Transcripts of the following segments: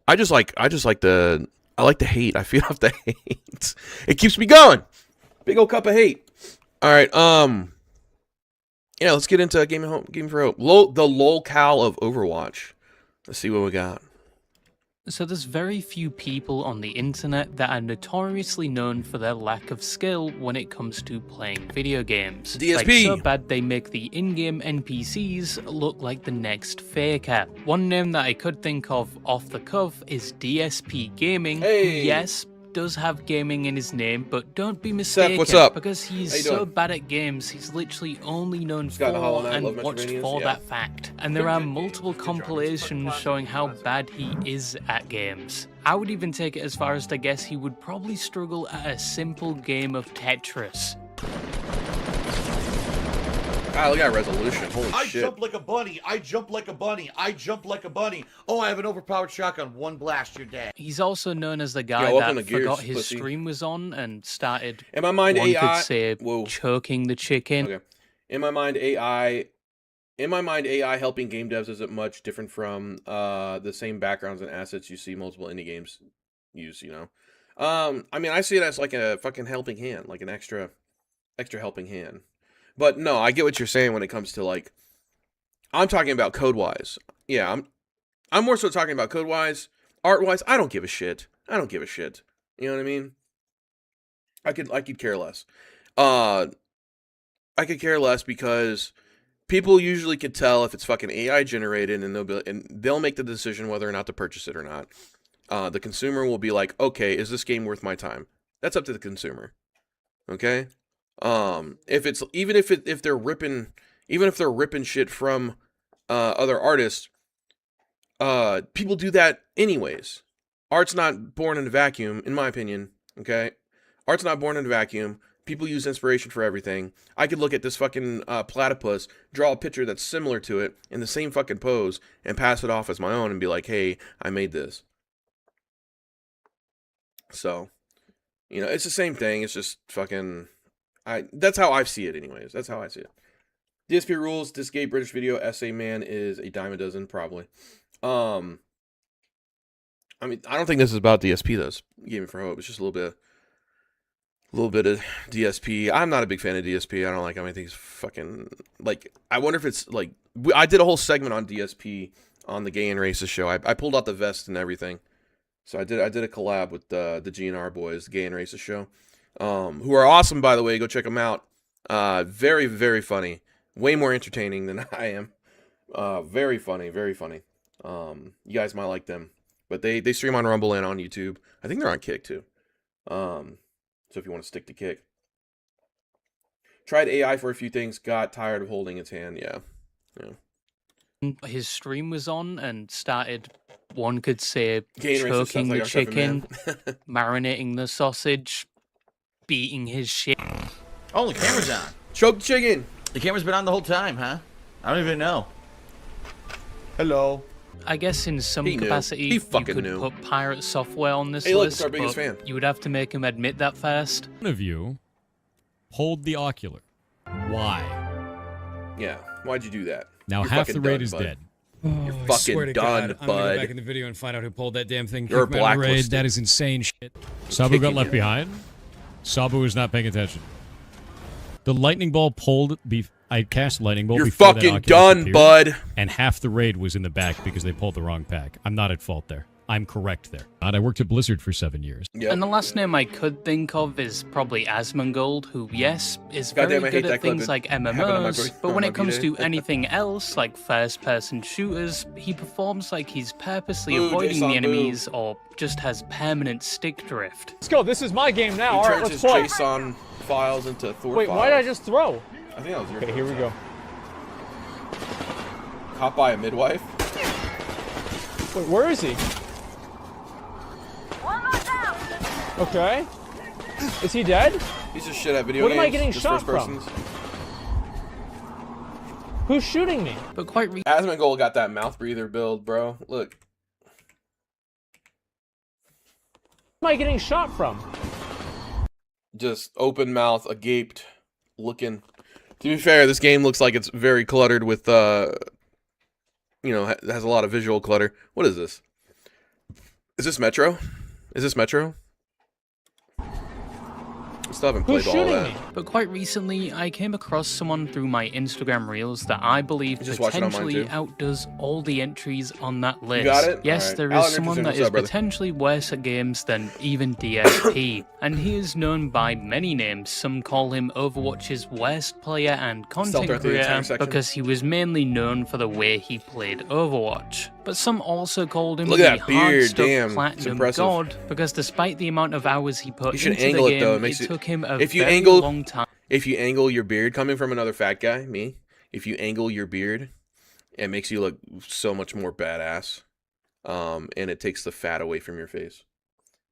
I like the hate. I feed off the hate. It keeps me going. Big old cup of hate. All right. Yeah, let's get into Gamin4Hope. The LOLCOW of Overwatch. Let's see what we got. So there's very few people on the internet that are notoriously known for their lack of skill when it comes to playing video games. DSP! Like, so bad they make the in-game NPCs look like the next Faker. One name that I could think of off the cuff is DSP Gaming, who, yes, does have gaming in his name, but don't be mistaken, Seth, what's up? because he's so bad at games, he's literally only known for and watched for that fact. And there are multiple compilations showing how bad he is at games. I would even take it as far as to guess he would probably struggle at a simple game of Tetris. Ah, look at that resolution. Holy shit. I jump like a bunny. I jump like a bunny. I jump like a bunny. Oh, I have an overpowered shotgun. One blast, you're dead. He's also known as the guy that forgot his stream was on and started, in my mind, one AI, could say, choking the chicken. Okay. In my mind, AI helping game devs isn't much different from the same backgrounds and assets you see multiple indie games use, you know. I mean, I see it as like a fucking helping hand, like an extra helping hand. But no, I get what you're saying when it comes to, like, I'm talking about code-wise. Yeah, I'm more so talking about code-wise. Art-wise, I don't give a shit. I don't give a shit. You know what I mean? I could care less. I could care less because people usually could tell if it's fucking AI generated, and they'll make the decision whether or not to purchase it or not. The consumer will be like, okay, is this game worth my time? That's up to the consumer. Okay? If they're ripping shit from other artists, people do that anyways. Art's not born in a vacuum, in my opinion. Okay, art's not born in a vacuum. People use inspiration for everything. I could look at this fucking platypus, draw a picture that's similar to it in the same fucking pose, and pass it off as my own and be like, hey, I made this. So, you know, it's the same thing. It's just fucking. That's how I see it anyways. That's how I see it. DSP rules, this gay British video essay man is a dime a dozen, probably. I mean, I don't think this is about DSP though. It's Gamin4Hope. It's just a little bit of DSP. I'm not a big fan of DSP. I don't like him. I think he's fucking, like, I wonder if it's, like, I did a whole segment on DSP on the Gay and Racist show. I pulled out the vest and everything. So I did a collab with the GNR boys, Gay and Racist show. Who are awesome, by the way. Go check them out. Very, very funny. Way more entertaining than I am. Very funny, very funny. You guys might like them. But they stream on Rumble and on YouTube. I think they're on Kick, too. So if you want to stick to Kick. Tried AI for a few things. Got tired of holding its hand. Yeah. His stream was on and started, one could say, choking the chicken, marinating the sausage, beating his shit. Oh, the camera's on. Choke the chicken. The camera's been on the whole time, huh? I don't even know. Hello. I guess in some capacity you could put pirate software on this list, our biggest fan. You would have to make him admit that first. One of you pulled the ocular. Why? Yeah, why'd you do that? Now half the raid is dead. You're fucking done, bud. I'm gonna go back in the video and find out who pulled that damn thing. You're blacklisted. That is insane shit. Sabu got left behind. Sabu is not paying attention. The lightning ball pulled. I cast lightning bolt. You're fucking done, bud. And half the raid was in the back because they pulled the wrong pack. I'm not at fault there. I'm correct there. And I worked at Blizzard for 7 years. Yep. And the last name I could think of is probably Asmongold, who, yes, is very good at things like MMOs, but when it comes to anything else, like first-person shooters, he performs like he's purposely avoiding the enemies or just has permanent stick drift. Let's go. This is my game now. All right, let's play. JSON files into Thor Wait, files. why did I just throw? I think that was your Okay, here we go. Caught by a midwife? Wait, where is he? Okay. Is he dead? He's just shit at video What games. am I getting shot from? Who's shooting me? But quite Asmongold got that mouth breather build, bro. Look. Where am I getting shot from? Just open mouth, agaped, looking. To be fair, this game looks like it's very cluttered with, you know, has a lot of visual clutter. What is this? Is this Metro? Is this Metro? I still haven't played Who's all shooting that. me? But quite recently, I came across someone through my Instagram Reels that I believe Just watch it on mine, potentially too. outdoes all the entries on that list. got it? Yes, Alright. there Alan is someone Richardson, that what's is up, brother? potentially worse at games than even DSP, and he is known by many names. Some call him Overwatch's worst player and Stealth content Earth in the creator intersection. because he was mainly known for the way he played Overwatch. But some also called him Look the at that beard, hard-stuck damn, it's platinum impressive. god because despite the amount of hours he put You should into angle the it, game, though. It it makes it- took him a if you very angle- long time. If you angle your beard, coming from another fat guy, me, if you angle your beard, it makes you look so much more badass. And it takes the fat away from your face.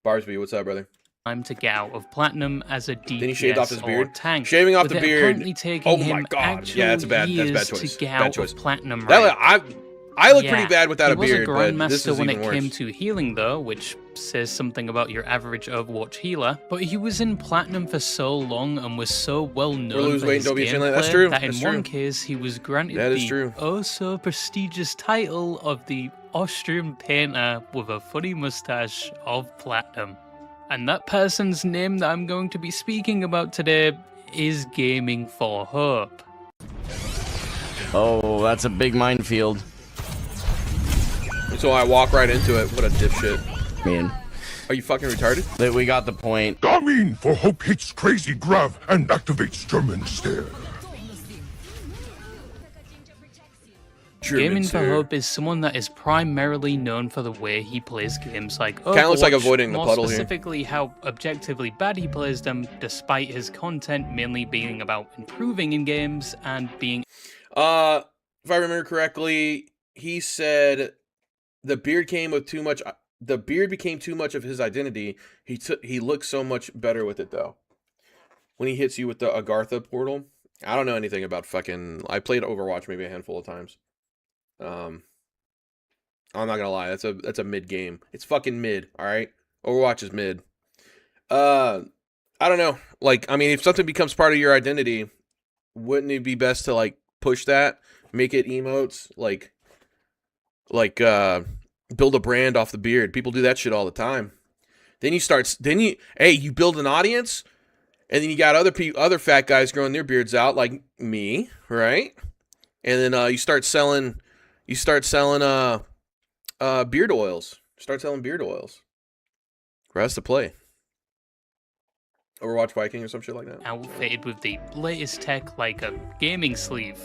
Barsby, what's up, brother? Time to get out of platinum as a DPS Then he shaved off his or beard? tank. Shaving off with the it beard. apparently taking Oh my him God. actual Yeah, that's a bad years choice. to get Bad out choice. of platinum That, rank. I look Yeah, pretty bad without a beard, he but was this a grandmaster is when even it worse. came to healing, though, which says something about your average Overwatch healer. But he was in platinum for so long and was so well known lose for weight his and don't be a chinlet. gameplay That's true. that in That's one true. case he was granted That is the true. oh so prestigious title of the Austrian painter with a funny mustache of platinum. And that person's name that I'm going to be speaking about today is Gamin4Hope. Oh, that's a big minefield. So I walk right into it. What a dipshit. Man, Are you fucking retarded? we got the point. Gamin4Hope hits crazy grav and activates German stare. Gamin4Hope is someone that is primarily known for the way he plays games like Overwatch. Kinda looks like avoiding the more puddle here. specifically how objectively bad he plays them, despite his content mainly being about improving in games and being If I remember correctly, he said the beard came with too much. The beard became too much of his identity. He looks so much better with it though. When he hits you with the Agartha portal, I don't know anything about fucking. I played Overwatch maybe a handful of times. I'm not gonna lie. That's a mid game. It's fucking mid. All right, Overwatch is mid. I don't know. Like, I mean, if something becomes part of your identity, wouldn't it be best to like push that, make it emotes, like build a brand off the beard? People do that shit all the time. Then you build an audience, and then you got other fat guys growing their beards out like me, right? And then you start selling beard oils. Start selling beard oils. Rest to play. Overwatch Viking or some shit like that. outfitted with the latest tech like a gaming sleeve.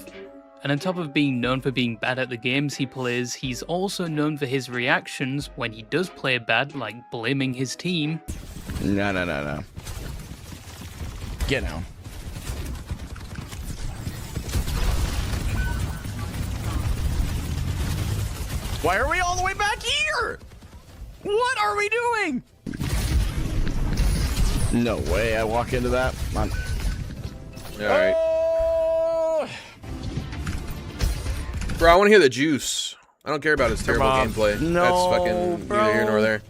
And on top of being known for being bad at the games he plays, he's also known for his reactions when he does play bad, like blaming his team. No. Get out. Why are we all the way back here? What are we doing? No way I walk into that. All right. Oh! Bro, I want to hear the juice. I don't care about his terrible on. gameplay. No, That's fucking bro. neither here nor there.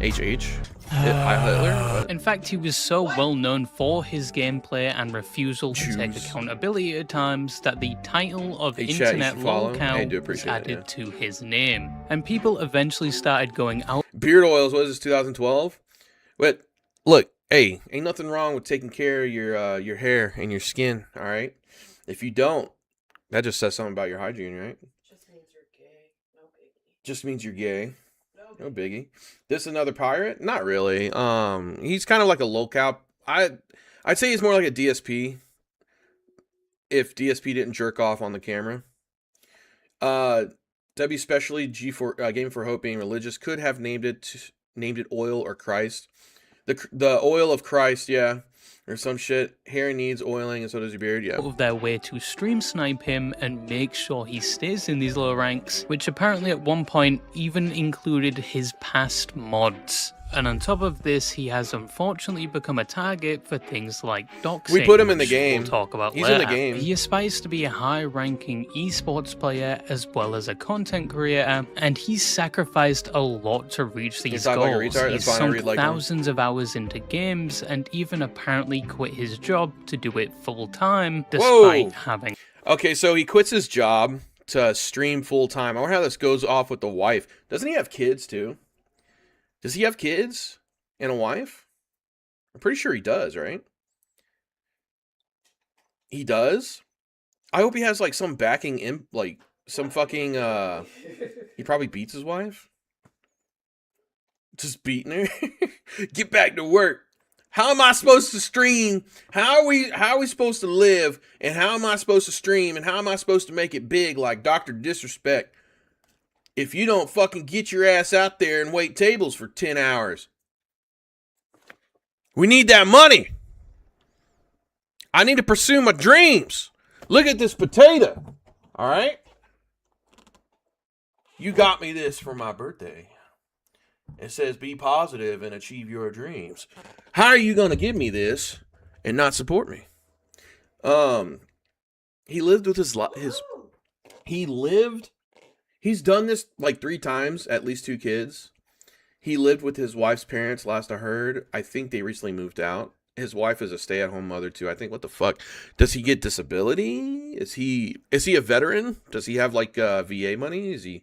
HH? Hitler? What? In fact, he was so well known for his gameplay and refusal to take Jews. accountability at times that the title of Hey, chat, you Internet should follow. LOLCOW I do was appreciate it, added yeah. to his name. And people eventually started going out Beard oils, what is this, 2012? But, look, hey, ain't nothing wrong with taking care of your hair and your skin, all right? If you don't, that just says something about your hygiene, right? Just means you're gay. No biggie. Just means you're gay. No No biggie. This another pirate? Not really. He's kind of like a LOLCOW. I'd say he's more like a DSP. If DSP didn't jerk off on the camera. W especially Gamin4Hope being religious could have named it oil or Christ. The oil of Christ, yeah. Or some shit. Hair needs oiling and so does your beard, yeah. of their way to stream snipe him and make sure he stays in these low ranks, which apparently at one point even included his past mods. And on top of this, he has unfortunately become a target for things like doxing. We put him in the which game. We'll talk about He's in later. the game. He aspires to be a high-ranking esports player as well as a content creator, and he's sacrificed a lot to reach these talk goals. like a retard? He's That's fine, I sunk read like him. thousands of hours into games, and even apparently quit his job to do it full-time, despite Whoa. having Okay, so he quits his job to stream full time. I wonder how this goes off with the wife. Doesn't he have kids too? Does he have kids and a wife? I'm pretty sure he does, right? He does? I hope he has like some backing like some fucking he probably beats his wife. Just beating her. Get back to work. How am I supposed to stream? How are we supposed to live? And how am I supposed to stream? And how am I supposed to make it big like Dr. Disrespect if you don't fucking get your ass out there and wait tables for 10 hours? We need that money. I need to pursue my dreams. Look at this potato. All right? You got me this for my birthday. It says be positive and achieve your dreams. How are you going to give me this and not support me? He lived with he's done this like 3 times, at least 2 kids. He lived with his wife's parents, last I heard. I think they recently moved out. His wife is a stay-at-home mother too. I think, what the fuck? Does he get disability? Is he a veteran? Does he have like VA money? Is he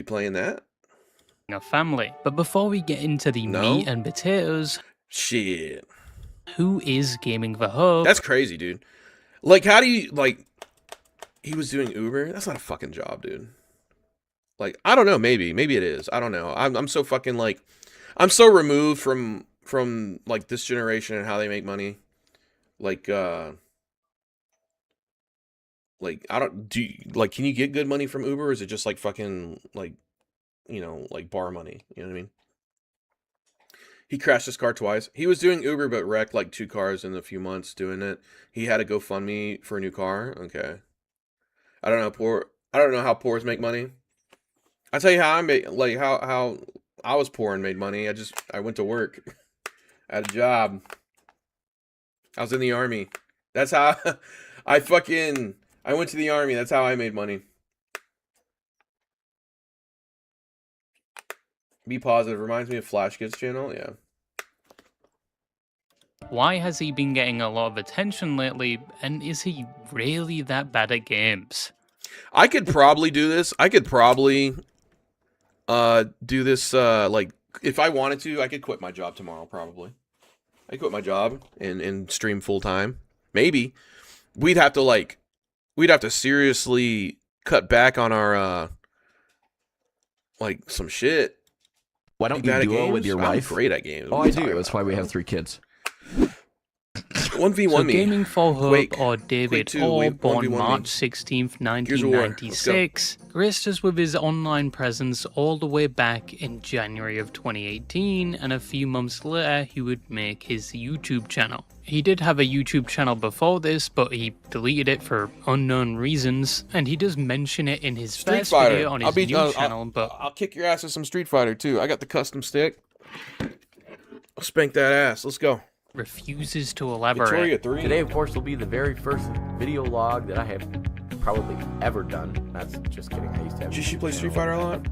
playing that? A family. But before we get into the meat and potatoes, shit. Who is Gamin4Hope? That's crazy, dude. Like, how do you like? He was doing Uber. That's not a fucking job, dude. Like, I don't know. Maybe it is. I don't know. I'm so fucking like, I'm so removed from like this generation and how they make money. Like I don't like. Can you get good money from Uber? Or is it just like fucking like, you know, like bar money? You know what I mean? He crashed his car twice. He was doing Uber, but wrecked like 2 cars in a few months doing it. He had a GoFundMe for a new car. Okay. I don't know how poors make money. I'll tell you how I made, like how I was poor and made money. I went to work. I had a job. I was in the army. That's how I went to the army. That's how I made money. Be positive. Reminds me of Flash Kids channel. Yeah. Why has he been getting a lot of attention lately? And is he really that bad at games? I could probably do this. I could probably do this like if I wanted to. I could quit my job tomorrow. Probably. I quit my job and stream full time. Maybe we'd have to seriously cut back on our like some shit. Why don't you duo with your wife? I'm great at games. Oh, I do. That's why we have 3 kids. 1v1 me. Gamin4Hope, or David Orr, born March 16th, 1996, graced us with his online presence all the way back in January of 2018, and a few months later he would make his YouTube channel. He did have a YouTube channel before this, but he deleted it for unknown reasons, and he does mention it in his first video on his new channel, but I'll kick your ass with some Street Fighter too. I got the custom stick. I'll spank that ass. Let's go. Refuses to elaborate. Victoria 3. Today, of course, will be the very first video log that I have probably ever done. That's just kidding. I used to have. Did she play Street Fighter a lot?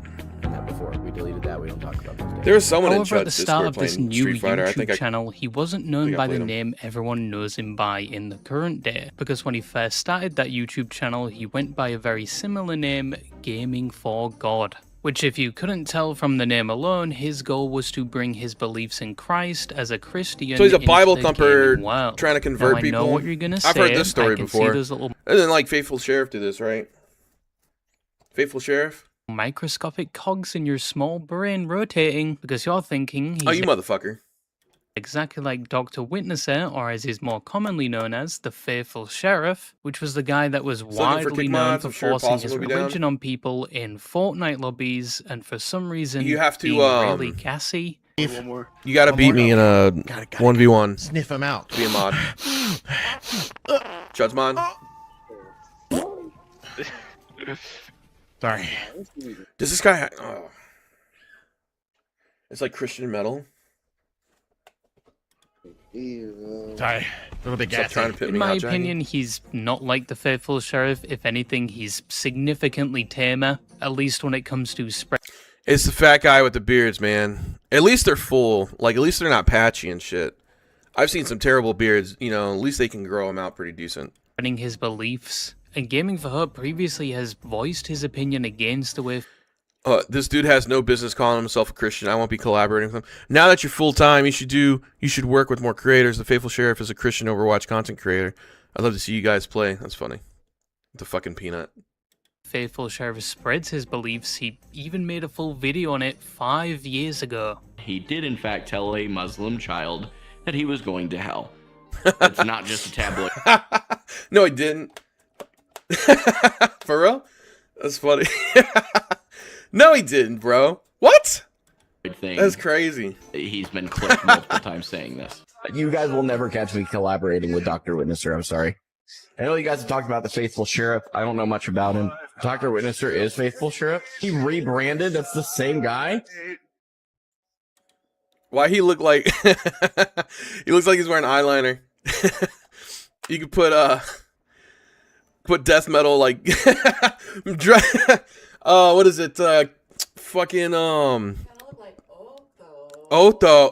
That before we deleted that, we don't talk about those days. There was someone in However, at the Chud's start Discord of this playing new Street Fighter. YouTube channel, he wasn't known by the played him. name everyone knows him by in the current day, because when he first started that YouTube channel, he went by a very similar name, Gaming4God. Which, if you couldn't tell from the name alone, his goal was to bring his beliefs in Christ as a Christian. So he's a Bible into the thumper gaming world. trying to convert now, people. I know what you're gonna say. I've heard this story I can before. See those little And then like Faithful Sheriff did this, right? Faithful Sheriff? microscopic cogs in your small brain rotating, because you're thinking he's Oh, you motherfucker. exactly like Dr. Witnesser, or as he's more commonly known as, the Faithful Sheriff, which was the guy that was widely known for forcing his religion on people in Fortnite lobbies, and for some reason You have to, being really gassy. You gotta beat me in a 1v1. Sniff him out. Be a mod. Chud's mod. Sorry. Does this guy It's like Christian metal. Sorry. A little bit Stop trying to gassy. pit In me my out, Johnny. opinion, he's not like the Faithful Sheriff. If anything, he's significantly tamer, at least when it comes to spread. It's the fat guy with the beards, man. At least they're full. Like, at least they're not patchy and shit. I've seen some terrible beards. You know, at least they can grow them out pretty decent. Spreading his beliefs And Gamin4Hope previously has voiced his opinion against the way this dude has no business calling himself a Christian. I won't be collaborating with him. Now that you're full time, you should work with more creators. The Faithful Sheriff is a Christian Overwatch content creator. I'd love to see you guys play. That's funny. The fucking peanut. Faithful Sheriff spreads his beliefs. He even made a full video on it 5 years ago. He did in fact tell a Muslim child that he was going to hell. It's not just a tabloid. No, he didn't. For real? That's funny. No, he didn't, bro. What? Thing. That's crazy. He's been clipped multiple times saying this. You guys will never catch me collaborating with Dr. Witnesser. I'm sorry. I know you guys have talked about the Faithful Sheriff. I don't know much about him. Dr. Witnesser is Faithful Sheriff. He rebranded. That's the same guy. Why he look like he looks like he's wearing eyeliner. You could put death metal like what is it? Fucking Look like Otho.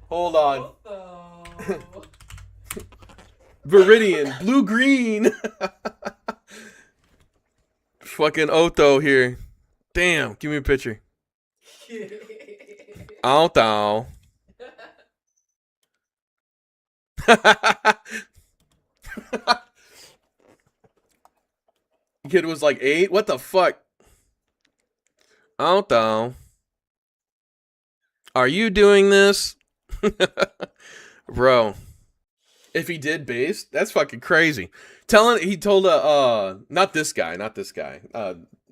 Hold on. Viridian, blue green. Fucking Otho here. Damn, give me a picture. Otho. Kid was like 8. What the fuck? Otho. Are you doing this? Bro. If he did base, that's fucking crazy. He told not this guy.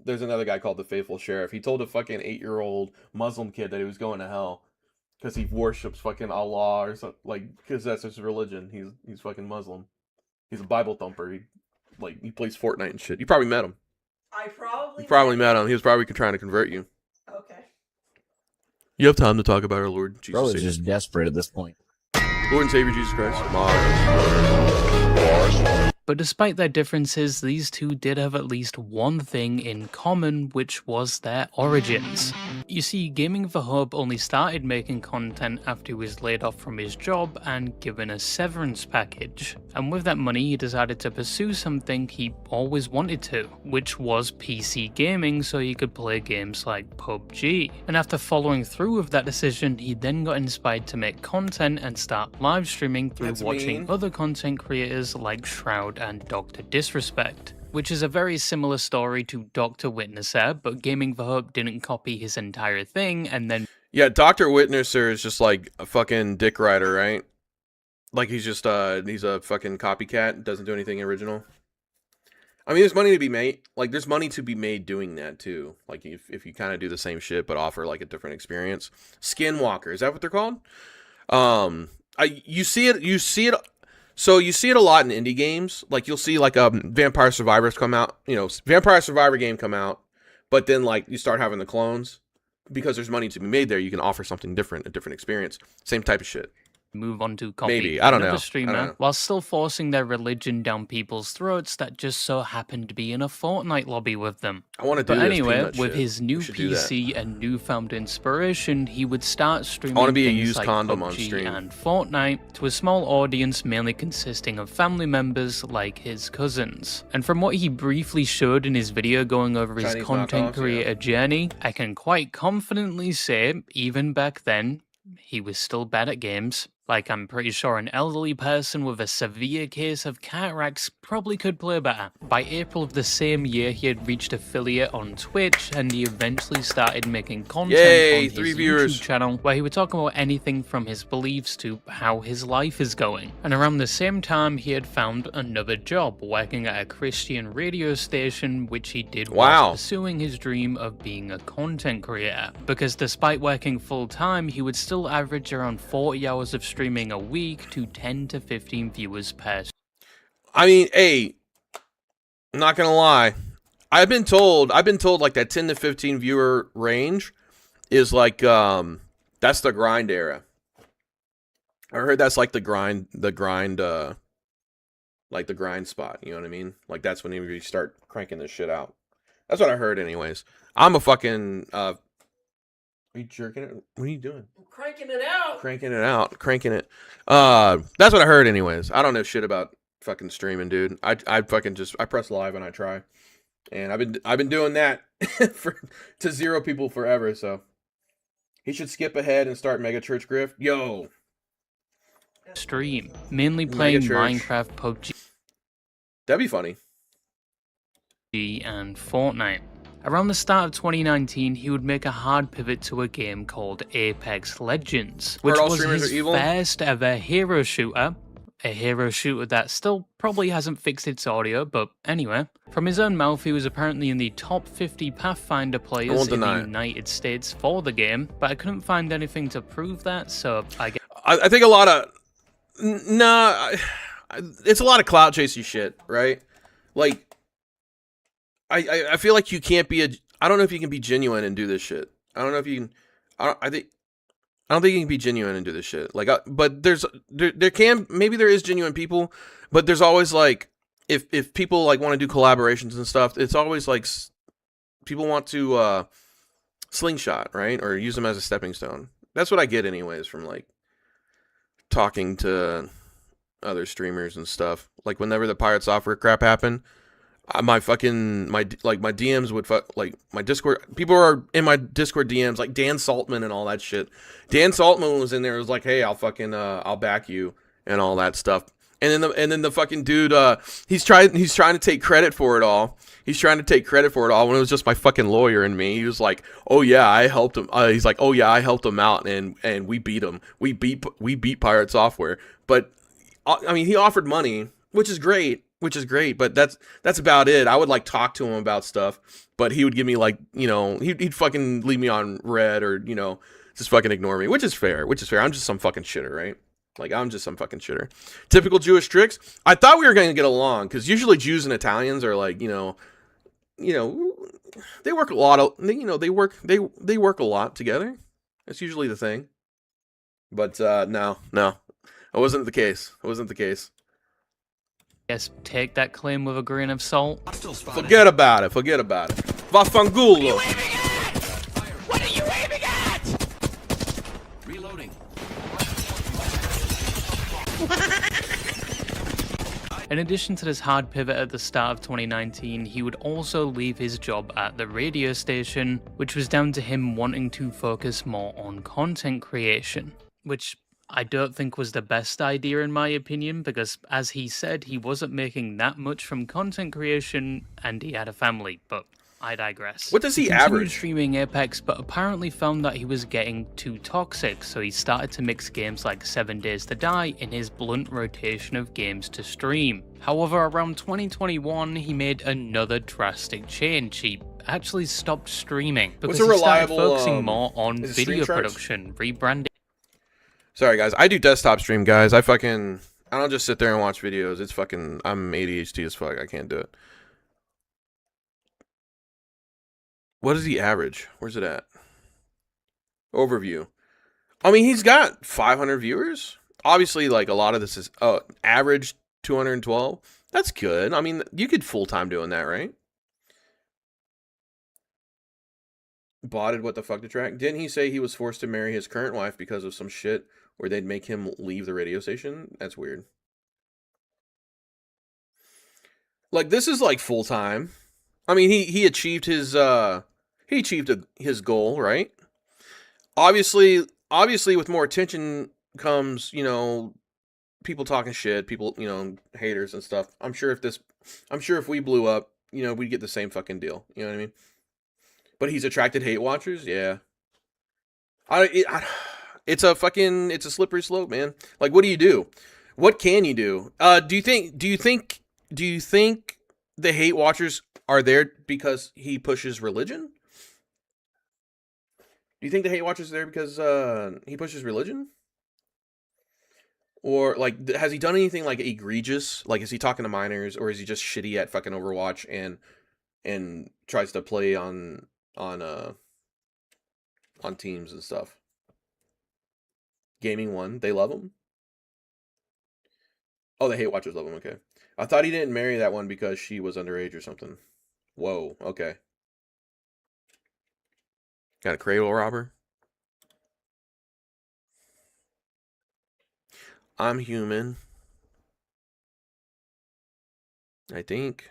There's another guy called the Faithful Sheriff. He told a fucking 8-year-old Muslim kid that he was going to hell because he worships fucking Allah or something, like, because that's his religion. He's fucking Muslim. He's a Bible thumper. He plays Fortnite and shit. You probably met him. You probably met him. He was probably trying to convert you. Okay. You have time to talk about our Lord Jesus. Bro is just desperate at this point. Lord and Savior Jesus Christ. But despite their differences, these two did have at least one thing in common, which was their origins. You see, Gamin4Hope only started making content after he was laid off from his job and given a severance package. And with that money, he decided to pursue something he always wanted to, which was PC gaming so he could play games like PUBG. And after following through with that decision, he then got inspired to make content and start live streaming through watching other content creators like Shroud and Dr. Disrespect, which is a very similar story to Dr. Witnesser, but Gamin4Hope didn't copy his entire thing and then... Yeah, Dr. Witnesser is just like a fucking dick rider, right? Like he's just he's a fucking copycat, doesn't do anything original. I mean, there's money to be made. Like, there's money to be made doing that too. Like, if you kind of do the same shit but offer like a different experience. Skinwalker, is that what they're called? You see it. So you see it a lot in indie games. Like, you'll see like Vampire Survivors come out. You know, Vampire Survivor game come out, but then like you start having the clones because there's money to be made there. You can offer something different, a different experience, same type of shit. Move on to copy Maybe. I don't another know. streamer while still forcing their religion down people's throats that just so happened to be in a Fortnite lobby with them. I want to do But this anyway, peanut with shit. his new We should do that. PC and newfound inspiration, he would start streaming I want to be a things used like condom on PUBG stream. and Fortnite to a small audience mainly consisting of family members like his cousins. And from what he briefly showed in his video going over his Chinese content knockoffs, creator journey, I can quite confidently say, even back then, he was still bad at games. Like, I'm pretty sure an elderly person with a severe case of cataracts probably could play better. By April of the same year, he had reached affiliate on Twitch, and he eventually started making content Yay, on 3 his viewers. YouTube channel, where he would talk about anything from his beliefs to how his life is going. And around the same time, he had found another job, working at a Christian radio station, which he did while pursuing his dream of being a content creator. Because despite working full-time, he would still average around 40 hours of streaming a week to 10 to 15 viewers per. I mean, hey, I'm not gonna lie. I've been told like that 10 to 15 viewer range is like that's the grind era. I heard that's like the grind like the grind spot, you know what I mean? Like that's when you start cranking this shit out. That's what I heard anyways. I'm a fucking Are you jerking it? What are you doing? I'm cranking it out. Cranking it out. Cranking it. That's what I heard anyways. I don't know shit about fucking streaming, dude. I fucking just I press live and I try. And I've been doing that to 0 people forever, so he should skip ahead and start Mega Church Grift. Yo. Stream, mainly playing Church. Minecraft, PUBG, That'd be funny. and Fortnite. Around the start of 2019, he would make a hard pivot to a game called Apex Legends, which was his first ever hero shooter. A hero shooter that still probably hasn't fixed its audio, but anyway. From his own mouth, he was apparently in the top 50 Pathfinder players in the United States for the game, but I couldn't find anything to prove that, so I guess... I think a lot of... Nah, it's a lot of clout chasing shit, right? Like, I feel like you can't be I don't know if you can be genuine and do this shit. I don't know if you can... I don't think you can be genuine and do this shit. Like, but there can, maybe there is genuine people, but there's always like, if people like want to do collaborations and stuff, it's always like people want to slingshot, right? Or use them as a stepping stone. That's what I get anyways from like talking to other streamers and stuff. Like whenever the pirate software crap happened, my DMs would like my Discord, people are in my Discord DMs, like Dan Saltman and all that shit. Dan Saltman was in there, was like, hey, I'll back you and all that stuff. And then the fucking dude, he's trying to take credit for it all. He's trying to take credit for it all when it was just my fucking lawyer and me. He was like, oh yeah, I helped him. He's like, oh yeah, I helped him out and we beat him. We beat Pirate Software. But I mean, he offered money, which is great, but that's about it. I would like talk to him about stuff, but he would give me like, you know, he'd fucking leave me on red or, you know, just fucking ignore me, which is fair. I'm just some fucking shitter, right? Like, I'm just some fucking shitter. Typical Jewish tricks. I thought we were going to get along because usually Jews and Italians are like, you know, they work a lot. They work a lot together. That's usually the thing. But no, it wasn't the case. Yes, take that claim with a grain of salt. Forget about it. Vaffangulo. What are you aiming at? Reloading. In addition to this hard pivot at the start of 2019, he would also leave his job at the radio station, which was down to him wanting to focus more on content creation, which I don't think was the best idea in my opinion, because as he said, he wasn't making that much from content creation and he had a family, but I digress. What does he continued average? Streaming Apex, but apparently found that he was getting too toxic, so he started to mix games like 7 Days to Die in his blunt rotation of games to stream. However, around 2021, he made another drastic change. He actually stopped streaming because he started focusing more on video production, rebranding. Sorry guys, I do desktop stream, guys. I don't just sit there and watch videos. It's fucking, I'm ADHD as fuck. I can't do it. What does he average? Where's it at? Overview. I mean, he's got 500 viewers. Obviously, like a lot of this is average 212. That's good. I mean, you could full-time doing that, right? Botted what the fuck to track. Didn't he say he was forced to marry his current wife because of some shit where they'd make him leave the radio station? That's weird. Like, this is like full-time. I mean, he achieved his his goal, right? Obviously with more attention comes, you know, people talking shit, people, you know, haters and stuff. I'm sure if we blew up, you know, we'd get the same fucking deal. You know what I mean? But he's attracted hate watchers, yeah. It's a slippery slope, man. Like, what do you do? What can you do? Do you think the hate watchers are there because he pushes religion? Do you think the hate watchers are there because he pushes religion? Or like, has he done anything like egregious? Like, is he talking to minors, or is he just shitty at fucking Overwatch and tries to play on teams and stuff? Gaming1, they love him? Oh, the hate watchers love him, okay. I thought he didn't marry that one because she was underage or something. Whoa, okay. Got a cradle robber? I'm human. I think.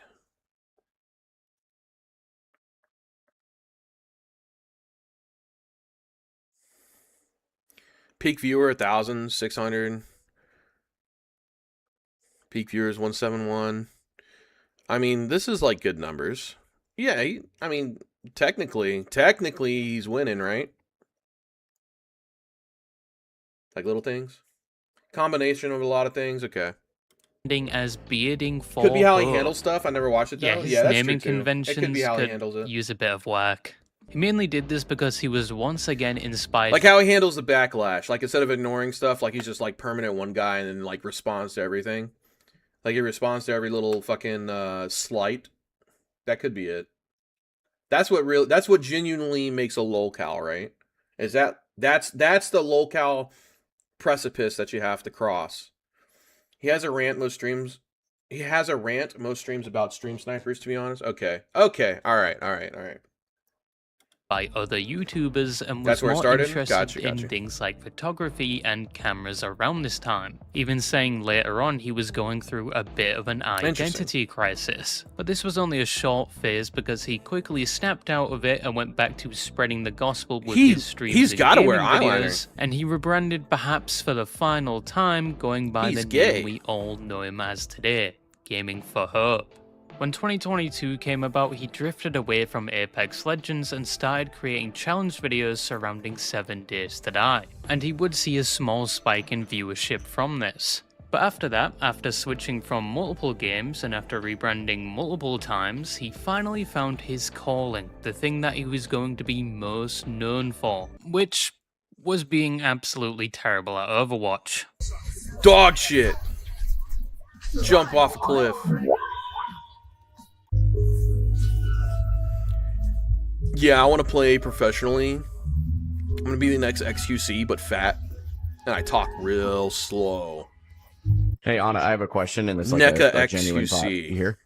Peak viewer 1,600. Peak viewers 171. I mean, this is like good numbers. Yeah, I mean, technically he's winning, right? Like little things. Combination of a lot of things. Okay. As bearding for could be how he handles stuff. I never watched it though. Yeah, his that's naming true too. conventions It could be how he handles it. use a bit of work. He mainly did this because he was once again inspired. Like how he handles the backlash. Like instead of ignoring stuff, like he's just like permanent one guy and then like responds to everything. Like he responds to every little fucking slight. That could be it. That's what genuinely makes a LOLCOW, right? Is that's the LOLCOW precipice that you have to cross. He has a rant most streams. He has a rant most streams about stream snipers, to be honest. Okay. All right. By other YouTubers and was That's where it more started? interested Gotcha. in things like photography and cameras around this time, even saying later on he was going through a bit of an identity crisis. But this was only a short phase because he quickly snapped out of it and went back to spreading the gospel with his streams he's and gotta wear gaming eyeliner. videos, and he rebranded perhaps for the final time, going by He's the gay. name we all know him as today, Gamin4Hope. When 2022 came about, he drifted away from Apex Legends and started creating challenge videos surrounding 7 Days to Die, and he would see a small spike in viewership from this. But after that, after switching from multiple games and after rebranding multiple times, he finally found his calling, the thing that he was going to be most known for, which was being absolutely terrible at Overwatch. Dog shit. Jump off a cliff. Yeah, I want to play professionally. I'm going to be the next XQC, but fat. And I talk real slow. Hey, Anna, I have a question, and it's like NECA a genuine thought. XQC. You hear?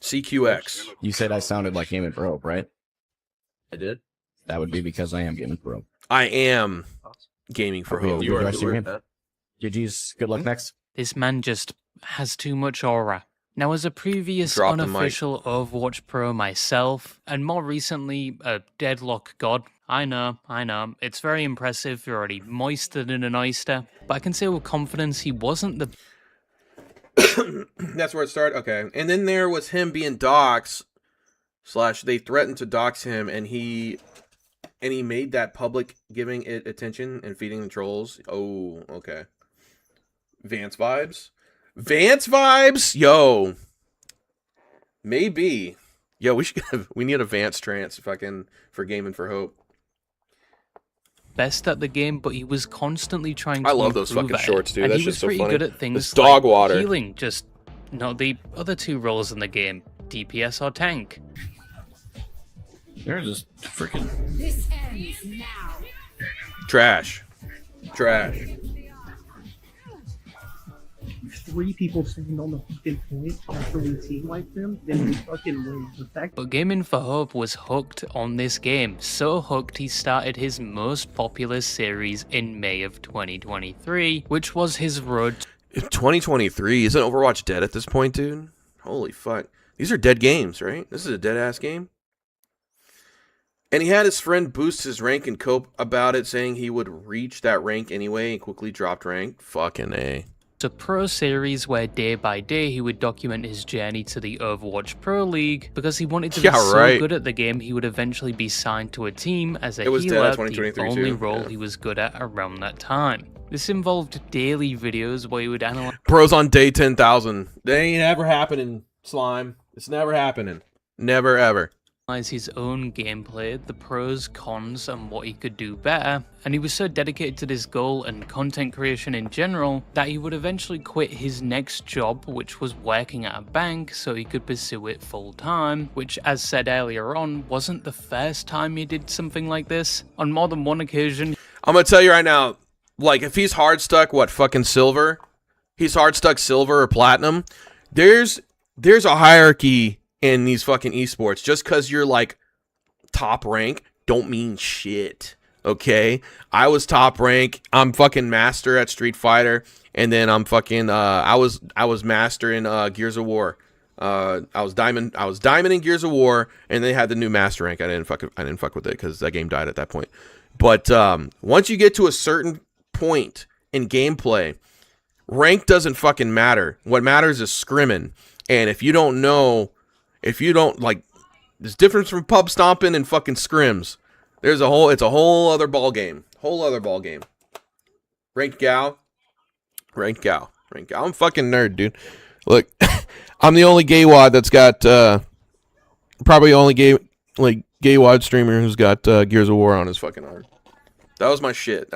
CQX. You said I sounded like Gamin4Hope, right? I did. That would be because I am Gamin4Hope. I am gaming for hope. You are GG's. Good luck next. This man just has too much aura. Now, as a previous Drop the unofficial Overwatch pro myself, and more recently a Deadlock God, I know, it's very impressive, you're already moistened in an oyster, but I can say with confidence he wasn't the... That's where it started? Okay. And then there was him being doxxed, / they threatened to dox him, and he made that public, giving it attention and feeding the trolls. Oh, okay. Vance vibes? Vance vibes? Yo. Maybe. Yo, we need a Vance trance fucking for Gamin4Hope. Best at the game, but he was constantly trying to I love those improve fucking at shorts, it. dude. And That's he was just so pretty funny. good at things It's dog like water. healing, just not the other two roles in the game, DPS or tank. They're just freaking... This ends now. Trash. 3 people stand on the fucking point after we team like them, then we fucking win. The fact But Gamin4Hope was hooked on this game, so hooked he started his most popular series in May of 2023, which was his road 2023? Isn't Overwatch dead at this point, dude? Holy fuck. These are dead games, right? This is a dead-ass game. And he had his friend boost his rank and cope about it, saying he would reach that rank anyway and quickly dropped rank. Fucking A. a pro series where day by day he would document his journey to the Overwatch Pro League because he wanted to be so good at the game he would eventually be signed to a team as a healer, the only role he was good at around that time. This involved daily videos where he would analyze pros on day 10,000. They ain't ever happening, Slime. It's never happening. Never ever. His own gameplay, the pros, cons, and what he could do better, and he was so dedicated to this goal and content creation in general that he would eventually quit his next job, which was working at a bank, so he could pursue it full time, which, as said earlier on, wasn't the first time he did something like this. On more than one occasion, I'm gonna tell you right now, like, if he's hard stuck, fucking silver? He's hard stuck silver or platinum. There's a hierarchy in these fucking esports. Just because you're like top rank don't mean shit. Okay, I was top rank. I'm fucking master at Street Fighter, and then I'm fucking I was master in Gears of War. I was diamond in Gears of War, and they had the new master rank. I didn't fuck with it because that game died at that point. But once you get to a certain point in gameplay, rank doesn't fucking matter. What matters is scrimming. And if you don't like, there's difference from pub stomping and fucking scrims. It's a whole other ball game. Ranked gal. I'm a fucking nerd, dude. Look, I'm the only gay wad that's got, probably only gay wad streamer who's got Gears of War on his fucking arm. That was my shit.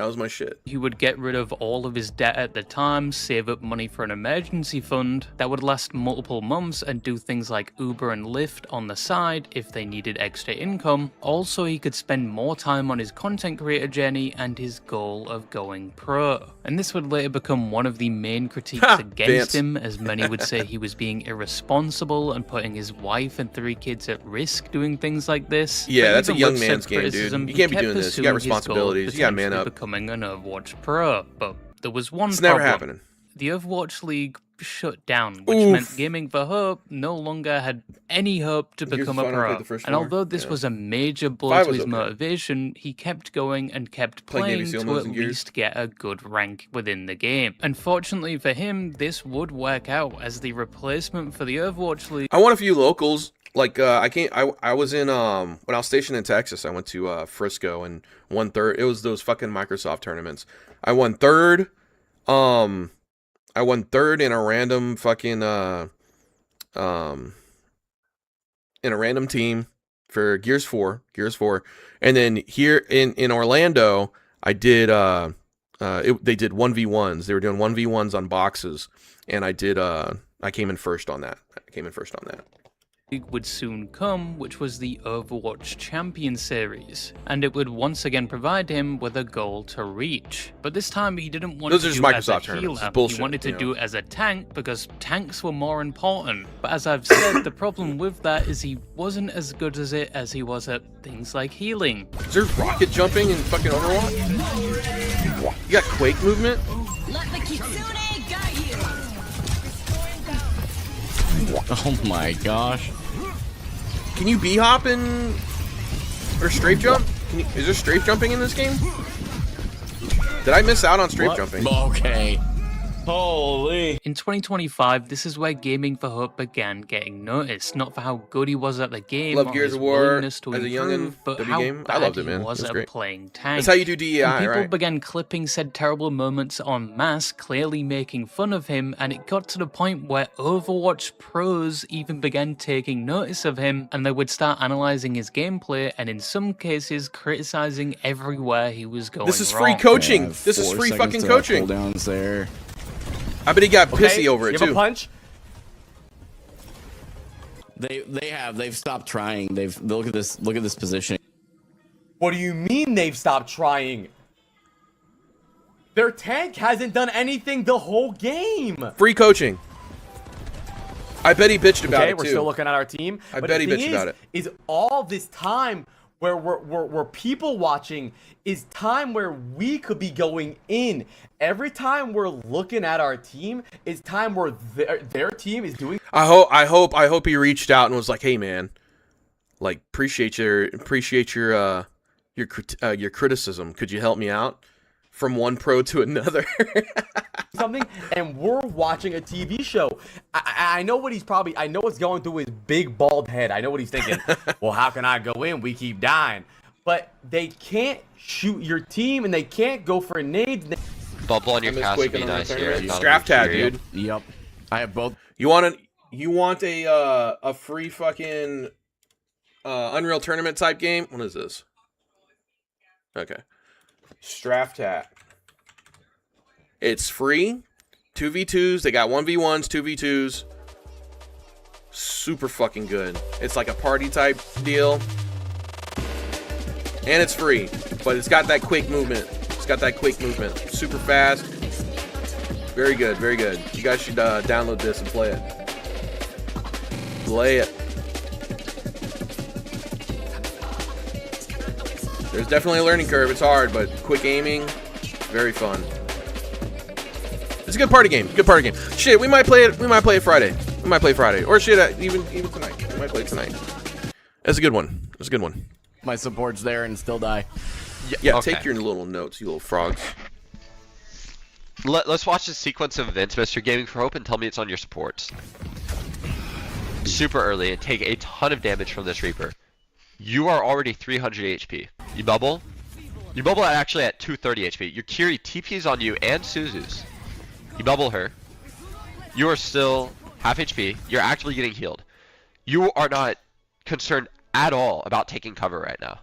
He would get rid of all of his debt at the time, save up money for an emergency fund that would last multiple months, and do things like Uber and Lyft on the side if they needed extra income. Also, he could spend more time on his content creator journey and his goal of going pro. And this would later become one of the main critiques against him, as many would say he was being irresponsible and putting his wife and 3 kids at risk doing things like this. Yeah, that's a young man's game, dude. You can't be doing this. You got responsibilities. You got man up. Becoming an Overwatch pro, but there was one It's problem. never happening. The Overwatch League shut down, which meant Gamin4Hope no longer had any hope to become a pro. And although this was a major blow to his motivation, he kept going and kept playing to at least get a good rank within the game. Unfortunately for him, this would work out as the replacement for the Overwatch League. I won a few locals. Like I was in when I was stationed in Texas, I went to Frisco and won third. It was those fucking Microsoft tournaments. I won third. I won third in a random fucking in a random team for Gears 4. And then here in Orlando, I did they did 1v1s. They were doing 1v1s on boxes, and I came in first on that. Would soon come, which was the Overwatch Champion Series, and it would once again provide him with a goal to reach. But this time he didn't want to do it as a healer. He wanted to do it as a tank because tanks were more important. But as I've said, the problem with that is he wasn't as good as it as he was at things like healing. Is there rocket jumping in fucking Overwatch? You got Quake movement? Let the Kitsune guide you. Oh my gosh. Can you b-hop in or strafe jump? Is there strafe jumping in this game? Did I miss out on strafe jumping? Okay. Holy. In 2025, this is where Gamin4Hope began getting noticed, not for how good he was at the game Love or Gears his of War willingness to as a improve, youngin' but W how game. I bad loved it, he man. was It was at great. playing tank. That's how you do DEI, and people right? began clipping said terrible moments en masse, clearly making fun of him, and it got to the point where Overwatch pros even began taking notice of him, and they would start analyzing his gameplay, and in some cases criticizing everywhere he was going. This is free coaching. This is free fucking coaching. Cooldowns there. I bet he got pissy over it too. A punch? They've stopped trying. Look at this position. What do you mean they've stopped trying? Their tank hasn't done anything the whole game. Free coaching. I bet he bitched about it too. We're still looking at our team. I bet he bitched about it. Is all this time where we're people watching is time where we could be going in. Every time we're looking at our team is time where their team is doing. I hope he reached out and was like, "Hey man, like appreciate your criticism. Could you help me out from one pro to another?" something, and we're watching a TV show. I know what I know what's going through his big bald head. I know what he's thinking. Well, how can I go in? We keep dying. But they can't shoot your team, and they can't go for nades. Bubble on your cast would be nice here. Straft tag, dude. Yep. I have both. You want a free fucking Unreal Tournament type game? What is this? Okay. Straft tag. It's free. 2v2s. They got 1v1s, 2v2s. Super fucking good. It's like a party type deal. And it's free. But it's got that quick movement. Super fast. Very good, very good. You guys should download this and play it. Play it. There's definitely a learning curve. It's hard, but quick aiming, very fun. It's a good party game. Good party game. Shit, we might play it. We might play it Friday. We might play Friday, or shit, even tonight. We might play it tonight. That's a good one. That's a good one. My support's there and still die. Yeah, Okay. take your little notes, you little frogs. Let's watch the sequence of events, Mr. Gamin4Hope, and tell me it's on your supports. Super early and take a ton of damage from this Reaper. You are already 300 HP. You bubble? You bubble actually at 230 HP. Your Kiri TP's on you and Suzu's. You bubble her. You are still half HP. You're actually getting healed. You are not concerned at all about taking cover right now.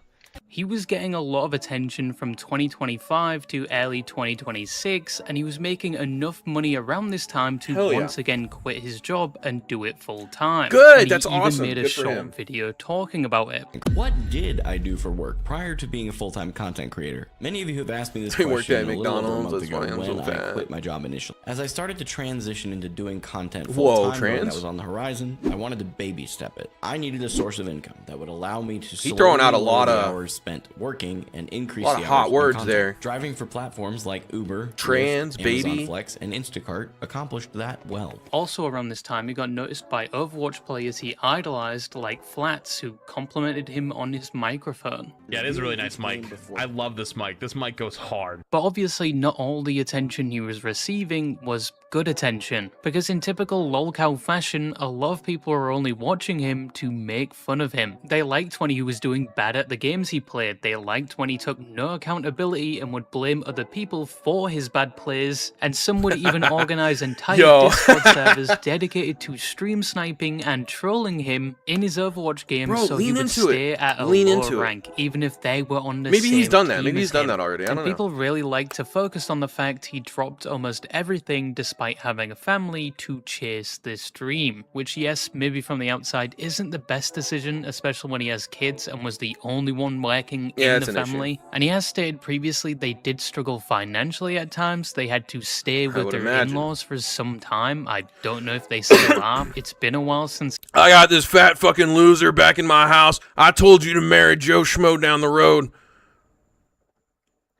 He was getting a lot of attention from 2025 to early 2026, and he was making enough money around this time to once again quit his job and do it full time. Good, and that's he awesome. Even made a Good for short him. video talking about it. What did I do for work prior to being a full-time content creator? Many of you have asked me this He worked question at a little over a McDonald's, month that's ago why I'm so when I fat. quit my job initially. As I started to transition into doing content Whoa, full-time, trans? that was on the horizon, I wanted to baby step it. I needed a source of income that would allow me to He throwing out a slowly lot lower the of hours spent working and increase lot the of hot hours words on content. there. Driving for platforms like Uber, Trans, Lyft, baby. Amazon Flex, and Instacart accomplished that well. Also around this time, he got noticed by Overwatch players he idolized, like Flats, who complimented him on his microphone. Yeah, it is a really nice mic. I love this mic. This mic goes hard. But obviously not all the attention he was receiving was good attention, because in typical LOLCOW fashion, a lot of people were only watching him to make fun of him. They liked when he was doing bad at the games he played, they liked when he took no accountability and would blame other people for his bad plays, and some would even organize entire Discord servers dedicated to stream sniping and trolling him in his Overwatch games. Bro, So he lean would into stay it. at a Lean lower into it. rank, even if they were on the Maybe same he's done that. team Maybe he's as done him. that already. I And don't know. people really like to focus on the fact he dropped almost everything despite having a family to chase this dream, which yes, maybe from the outside isn't the best decision, especially when he has kids and was the only one working Yeah, in it's the an issue. family. And he has stated previously they did struggle financially at times. They had to stay with would their imagine. in-laws for some time. I don't know if they still are. It's been a while since I got this fat fucking loser back in my house. I told you to marry Joe Schmo down the road.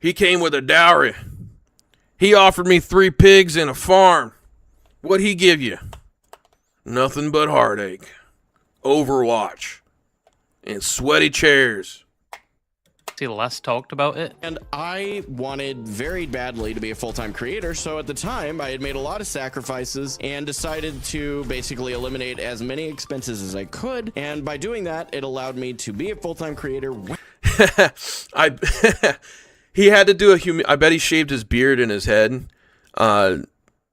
He came with a dowry. He offered me 3 pigs and a farm. What'd he give you? Nothing but heartache, Overwatch, and sweaty chairs. he last talked about it. And I wanted very badly to be a full-time creator, so at the time I had made a lot of sacrifices and decided to basically eliminate as many expenses as I could, and by doing that it allowed me to be a full-time creator. He had to do I bet he shaved his beard and his head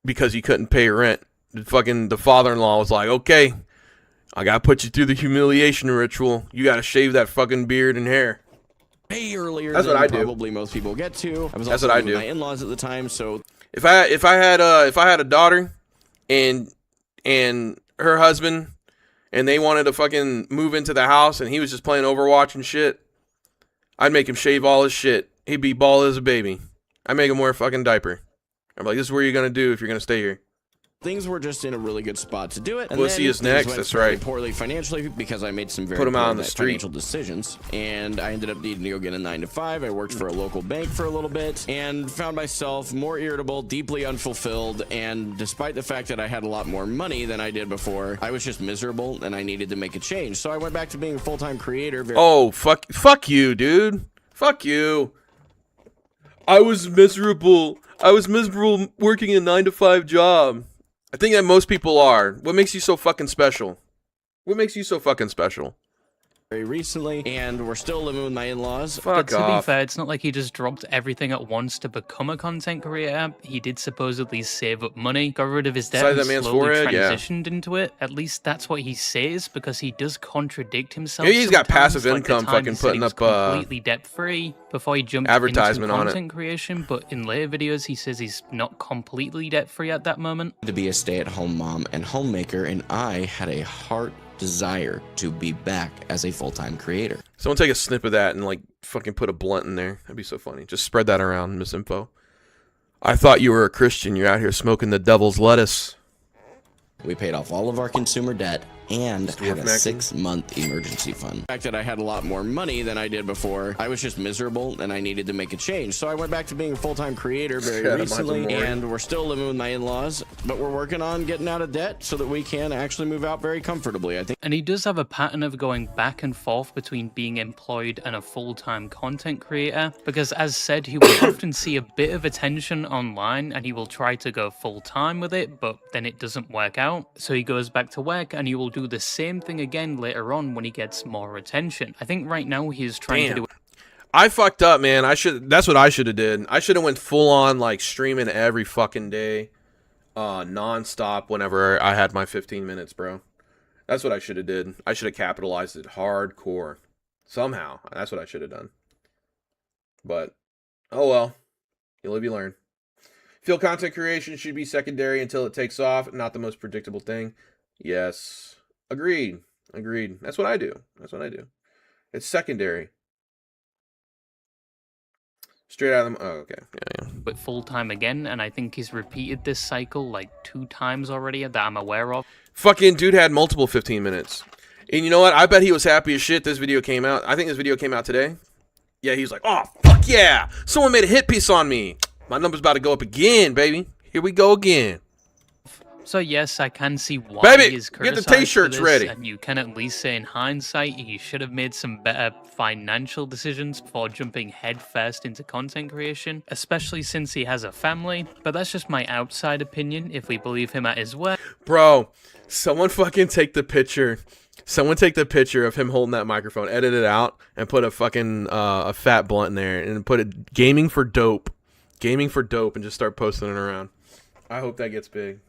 because he couldn't pay rent. The father-in-law was like, okay, I gotta put you through the humiliation ritual. You gotta shave that fucking beard and hair. Way earlier That's than what I do. probably most people get to. I was That's also what I living with do. my in-laws at the time, so If I had a daughter and her husband and they wanted to fucking move into the house and he was just playing Overwatch and shit, I'd make him shave all his shit. He'd be bald as a baby. I'd make him wear a fucking diaper. I'm like, this is what you're gonna do if you're gonna stay here. things were just in a really good spot to do it. And Pussy then is things next, went that's very right. Poorly financially because I made some very Put 'em out poor on the street. financial decisions, and I ended up needing to go get a 9-to-5. I worked for a local bank for a little bit and found myself more irritable, deeply unfulfilled, and despite the fact that I had a lot more money than I did before, I was just miserable and I needed to make a change. So I went back to being a full-time creator. Oh, fuck you, dude. Fuck you. I was miserable. I was miserable working a 9-to-5 job. I think that most people are. What makes you so fucking special? What makes you so fucking special? Very recently, and we're still living with my in-laws. But to be fair, it's not like he just dropped everything at once to become a content creator. He did supposedly save up money, got rid of his debt, Size and that man's slowly forehead, yeah. transitioned into it. At least that's what he says, because he does contradict himself. Maybe he's got sometimes, passive like the income time fucking he said he putting was up, completely debt-free before he jumped advertisement into on it. content creation. But in later videos, he says he's not completely debt-free at that moment. To be a stay-at-home mom and homemaker, and I had a heart desire to be back as a full-time creator. Someone take a snip of that and like fucking put a blunt in there. That'd be so funny. Just spread that around, misinfo. I thought you were a Christian. You're out here smoking the devil's lettuce. We paid off all of our consumer debt, and had a maxing. 6-month emergency fund. The fact that I had a lot more money than I did before, I was just miserable and I needed to make a change. So I went back to being a full-time creator very recently, and we're still living with my in-laws, but we're working on getting out of debt so that we can actually move out very comfortably, I think. And he does have a pattern of going back and forth between being employed and a full-time content creator, because as said, he will often see a bit of attention online and he will try to go full-time with it, but then it doesn't work out. So he goes back to work and he will do the same thing again later on when he gets more attention. I think right now he is trying to do. I fucked up, man. That's what I should have did. I should have went full on like streaming every fucking day, non-stop whenever I had my 15 minutes, bro. That's what I should have did. I should have capitalized it hardcore. Somehow. That's what I should have done. But oh well. You live, you learn. Feel content creation should be secondary until it takes off, not the most predictable thing. Yes. Agreed. Agreed. That's what I do. That's what I do. It's secondary. Straight out of them. Oh, okay. Yeah. But full-time again, and I think he's repeated this cycle like 2 times already that I'm aware of. Fucking dude had multiple 15 minutes. And you know what? I bet he was happy as shit this video came out. I think this video came out today. Yeah, he was like, oh, fuck yeah. Someone made a hit piece on me. My number's about to go up again, baby. Here we go again. So yes, I can see why Baby, he is get the criticized for t-shirts this, ready. and you can at least say in hindsight he should have made some better financial decisions before jumping headfirst into content creation, especially since he has a family. But that's just my outside opinion if we believe him at his word. Bro, someone fucking take the picture. Someone take the picture of him holding that microphone, edit it out, and put a fucking a fat blunt in there, and put it Gamin4Hope. Gamin4Hope, and just start posting it around. I hope that gets big.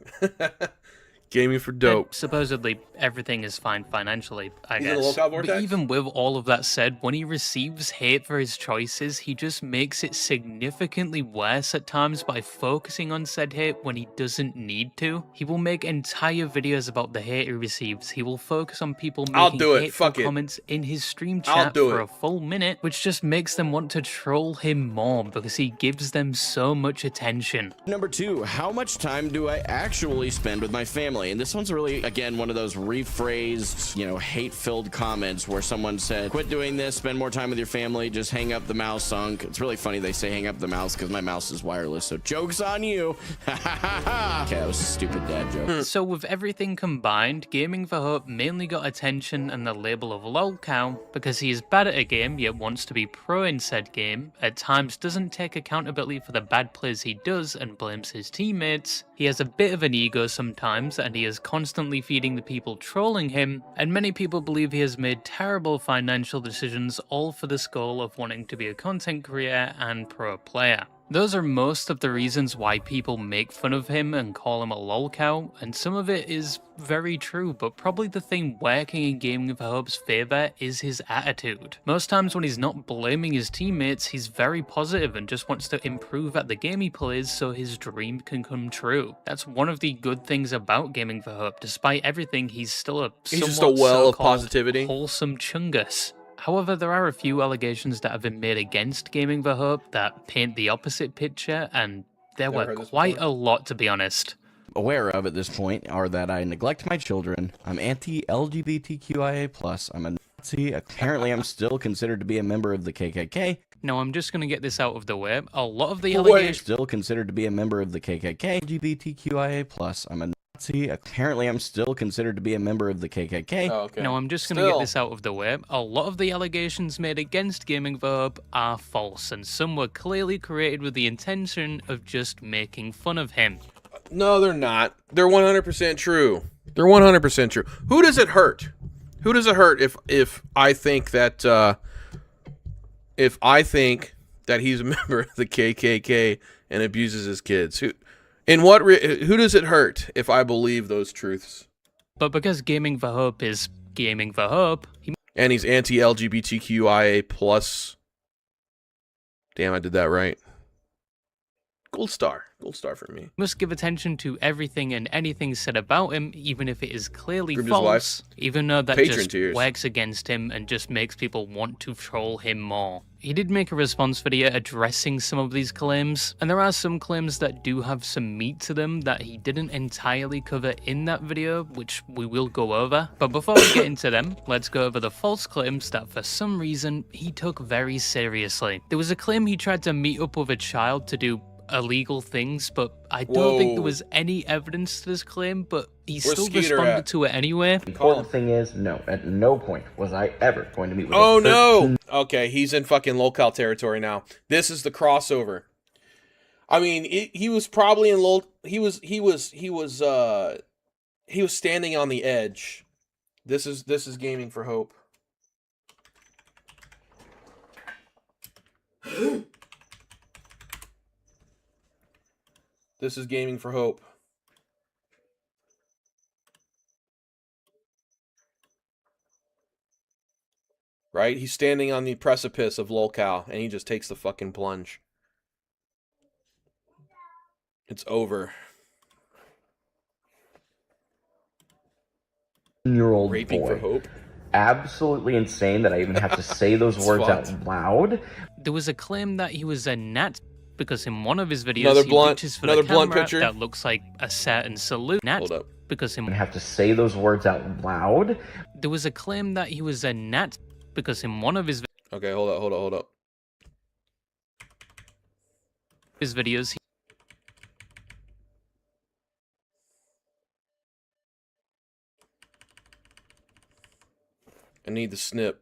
Gamin4Hope. Supposedly everything is fine financially, I He's in the guess. LOLCOW But vortex? even with all of that said, when he receives hate for his choices, he just makes it significantly worse at times by focusing on said hate when he doesn't need to. He will make entire videos about the hate he receives. He will focus on people making hateful comments in his stream chat for a full minute, which just makes them want to troll him more because he gives them so much attention. Number 2, how much time do I actually spend with my family? And this one's really, again, one of those rephrased, hate-filled comments where someone said, quit doing this, spend more time with your family, just hang up the mouse sunk. It's really funny they say hang up the mouse because my mouse is wireless, so joke's on you. Okay, that was a stupid dad joke. So with everything combined, Gamin4Hope mainly got attention and the label of LOLCOW because he is bad at a game yet wants to be pro in said game, at times doesn't take accountability for the bad plays he does and blames his teammates. He has a bit of an ego sometimes and he is constantly feeding the people trolling him, and many people believe he has made terrible financial decisions all for this goal of wanting to be a content creator and pro player. Those are most of the reasons why people make fun of him and call him a LOLCOW, and some of it is very true, but probably the thing working in Gamin4Hope's favour is his attitude. Most times when he's not blaming his teammates, he's very positive and just wants to improve at the game he plays so his dream can come true. That's one of the good things about Gamin4Hope. Despite everything, he's still a just a well of positivity, wholesome chungus. However, there are a few allegations that have been made against Gamin4Hope that paint the opposite picture, and there were quite a lot, to be honest. Aware of at this point are that I neglect my children, I'm anti-LGBTQIA+, I'm a Nazi, apparently I'm still considered to be a member of the KKK. No, I'm just going to get this out of the way. A lot of the allegations... Still considered to be a member of the KKK, LGBTQIA+, I'm a Nazi, apparently I'm still considered to be a member of the KKK. Oh, okay. No, I'm just going to get this out of the way. A lot of the allegations made against Gamin4Hope are false, and some were clearly created with the intention of just making fun of him. No, they're not. They're 100% true. They're 100% true. Who does it hurt? Who does it hurt if I think that he's a member of the KKK and abuses his kids? Who does it hurt if I believe those truths? But because Gamin4Hope is Gamin4Hope, and he's anti-LGBTQIA+. Damn, I did that right. Gold star for me. Must give attention to everything and anything said about him, even if it is clearly Groomed his false, even though that Patron just tears. works against him and just makes people want to troll him more. He did make a response video addressing some of these claims, and there are some claims that do have some meat to them that he didn't entirely cover in that video, which we will go over. But before we get into them, let's go over the false claims that for some reason he took very seriously. There was a claim he tried to meet up with a child to do illegal things, but I don't think there was any evidence to this claim, but he still responded to it anyway. The important thing is, no, at no point was I ever going to meet with Oh no! Okay, he's in fucking LOLCOW territory now. This is the crossover. I mean, he was probably in he was standing on the edge. This is Gamin4Hope. This is Gamin4Hope. Right? He's standing on the precipice of LOLCOW, and he just takes the fucking plunge. It's over. Year-old Raping boy. for hope. Absolutely insane that I even have to say those words out loud. There was a claim that he was a nat because in one of his videos he reaches for the camera picture that looks like a certain salute. Nat Hold up. because I have to say those words out loud. There was a claim that he was a nat because in one of his Okay, hold up. his videos I need the snip.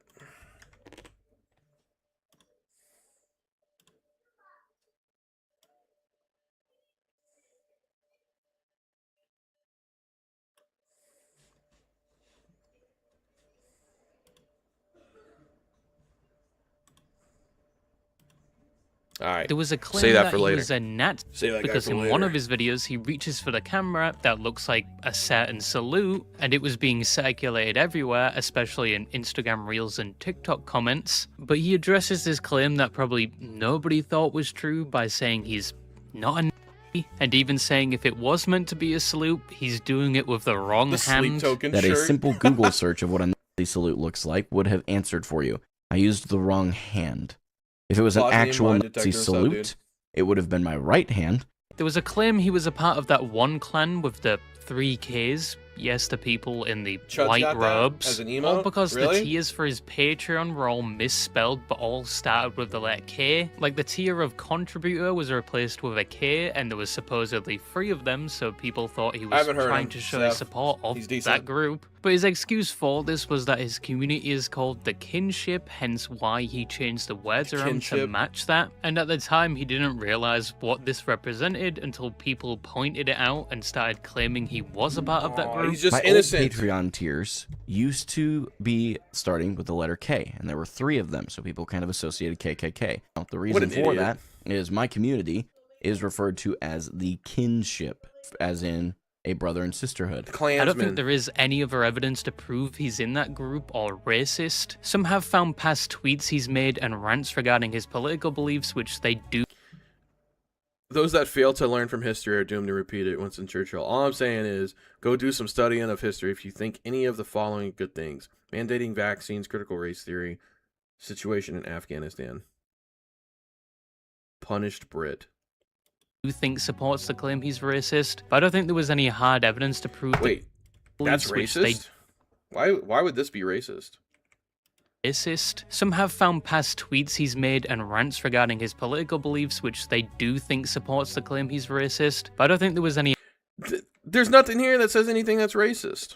All right. There was a claim Say that that for he later. was a nat Say that because guy for in later. one of his videos he reaches for the camera that looks like a certain salute, and it was being circulated everywhere, especially in Instagram Reels and TikTok comments. But he addresses this claim that probably nobody thought was true by saying he's not a Nazi, and even saying if it was meant to be a salute, he's doing it with the wrong hand. That a simple Google search of what a Nazi salute looks like would have answered for you. I used the wrong hand. If it was an actual Nazi salute, it would have been my right hand. There was a claim he was a part of that one clan with the 3 Ks. Yes, the people in the Chud's white got that robes. as an All emote? because Really? the tiers for his Patreon were all misspelled, but all started with the letter K. Like the tier of contributor was replaced with a K, and there was supposedly 3 of them, so people thought he I was haven't heard trying him, to show Seth. his support of He's decent. that group. But his excuse for this was that his community is called the kinship, hence why he changed the words around to Kinship. match that. And at the time, he didn't realize what this represented until people pointed it out and started claiming he was a part of that group. He's just My innocent. old Patreon tiers used to be starting with the letter K, and there were 3 of them, so people kind of associated KKK. Now, the reason an for idiot. that is my community is referred to as the kinship, as in a brother and sisterhood. I don't think there is any other evidence to prove he's in that group or racist. Some have found past tweets he's made and rants regarding his political beliefs, which they do. Those that fail to learn from history are doomed to repeat it. Winston Churchill. All I'm saying is, go do some studying of history if you think any of the following good things: mandating vaccines, critical race theory, situation in Afghanistan, punished Brit. Do think supports the claim he's racist, but I don't think there was any hard evidence to prove. Wait, that's racist? Why would this be racist? Racist. Some have found past tweets he's made and rants regarding his political beliefs, which they do think supports the claim he's racist, but I don't think there was any. There's nothing here that says anything that's racist.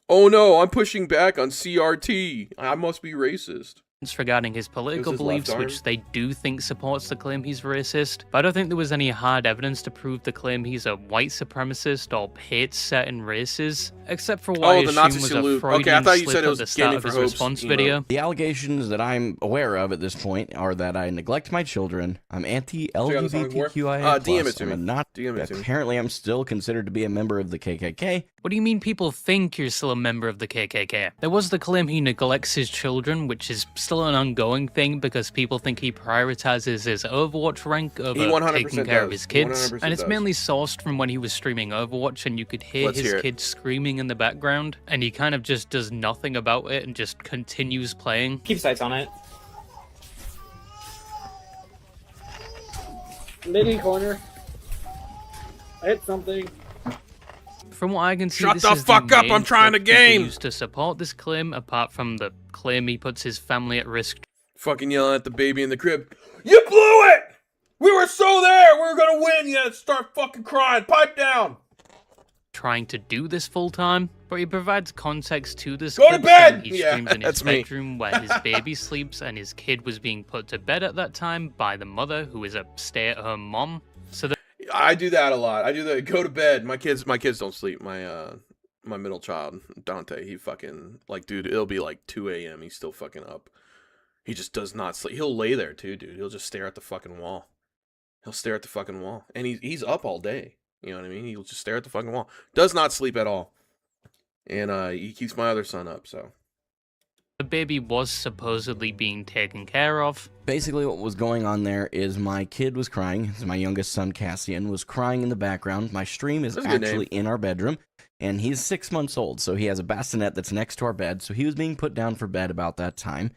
Oh no, I'm pushing back on CRT. I must be racist. Regarding his political beliefs, which they do think supports the claim he's racist, but I don't think there was any hard evidence to prove the claim he's a white supremacist or hates certain races, except for what I the assume Nazi was salute. a Freudian Okay, I thought you slip said it at was the start of his Gamin4Hope's response emote. video. The allegations that I'm aware of at this point are that I neglect my children, I'm anti-LGBTQIA+, DM it to I'm me. not, DM it to me. apparently I'm still considered to be a member of the KKK, What do you mean people think you're still a member of the KKK? There was the claim he neglects his children, which is still an ongoing thing because people think he prioritizes his Overwatch rank over taking care of his kids. And it's mainly sourced from when he was streaming Overwatch and you could hear his kids screaming in the background. And he kind of just does nothing about it and just continues playing. Keep sights on it. Mid corner. I hit something. From what I can see, Shut this the is fuck the up! main I'm trying to clip people game. use to support this claim, apart from the claim he puts his family at risk. Fucking yelling at the baby in the crib. You blew it! We were so there! We were gonna win! You start fucking crying. Pipe down! Trying to do this full time, but he provides context to this. Go to bed! He Yeah, streams in his that's me. bedroom where his baby sleeps, and his kid was being put to bed at that time by the mother, who is a stay-at-home mom. So that I do that a lot. I do that. Go to bed. My kids don't sleep. My middle child, Dante, he fucking, like, dude, it'll be like 2 a.m. He's still fucking up. He just does not sleep. He'll lay there too, dude. He'll just stare at the fucking wall. He'll stare at the fucking wall. And he's up all day. You know what I mean? He'll just stare at the fucking wall. Does not sleep at all. And he keeps my other son up, so. the baby was supposedly being taken care of. Basically, what was going on there is my kid was crying. My youngest son, Cassian, was crying in the background. My stream is actually in our bedroom, and he's 6 months old, so he has a bassinet that's next to our bed. So he was being put down for bed about that time.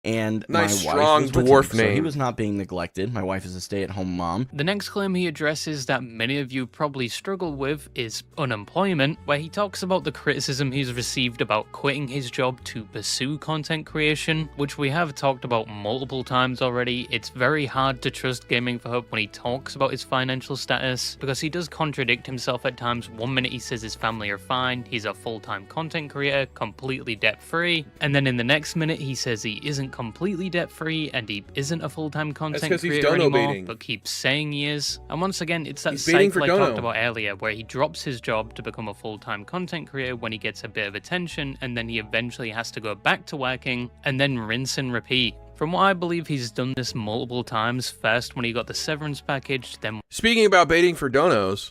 And nice, my strong wife was dwarf with him, name. So he was not being neglected. My wife is a stay-at-home mom. The next claim he addresses that many of you probably struggle with is unemployment, where he talks about the criticism he's received about quitting his job to pursue content creation, which we have talked about multiple times already. It's very hard to trust Gamin4Hope when he talks about his financial status, because he does contradict himself at times. One minute he says his family are fine, he's a full-time content creator, completely debt-free, and then in the next minute he says he isn't completely debt-free and he isn't a full-time content creator anymore, but keeps saying he is. And once again, it's that cycle I talked about earlier, where he drops his job to become a full-time content creator when he gets a bit of attention, and then he eventually has to go back to working, and then rinse and repeat. From what I believe, he's done this multiple times. First when he got the severance package, then... Speaking about baiting for donos,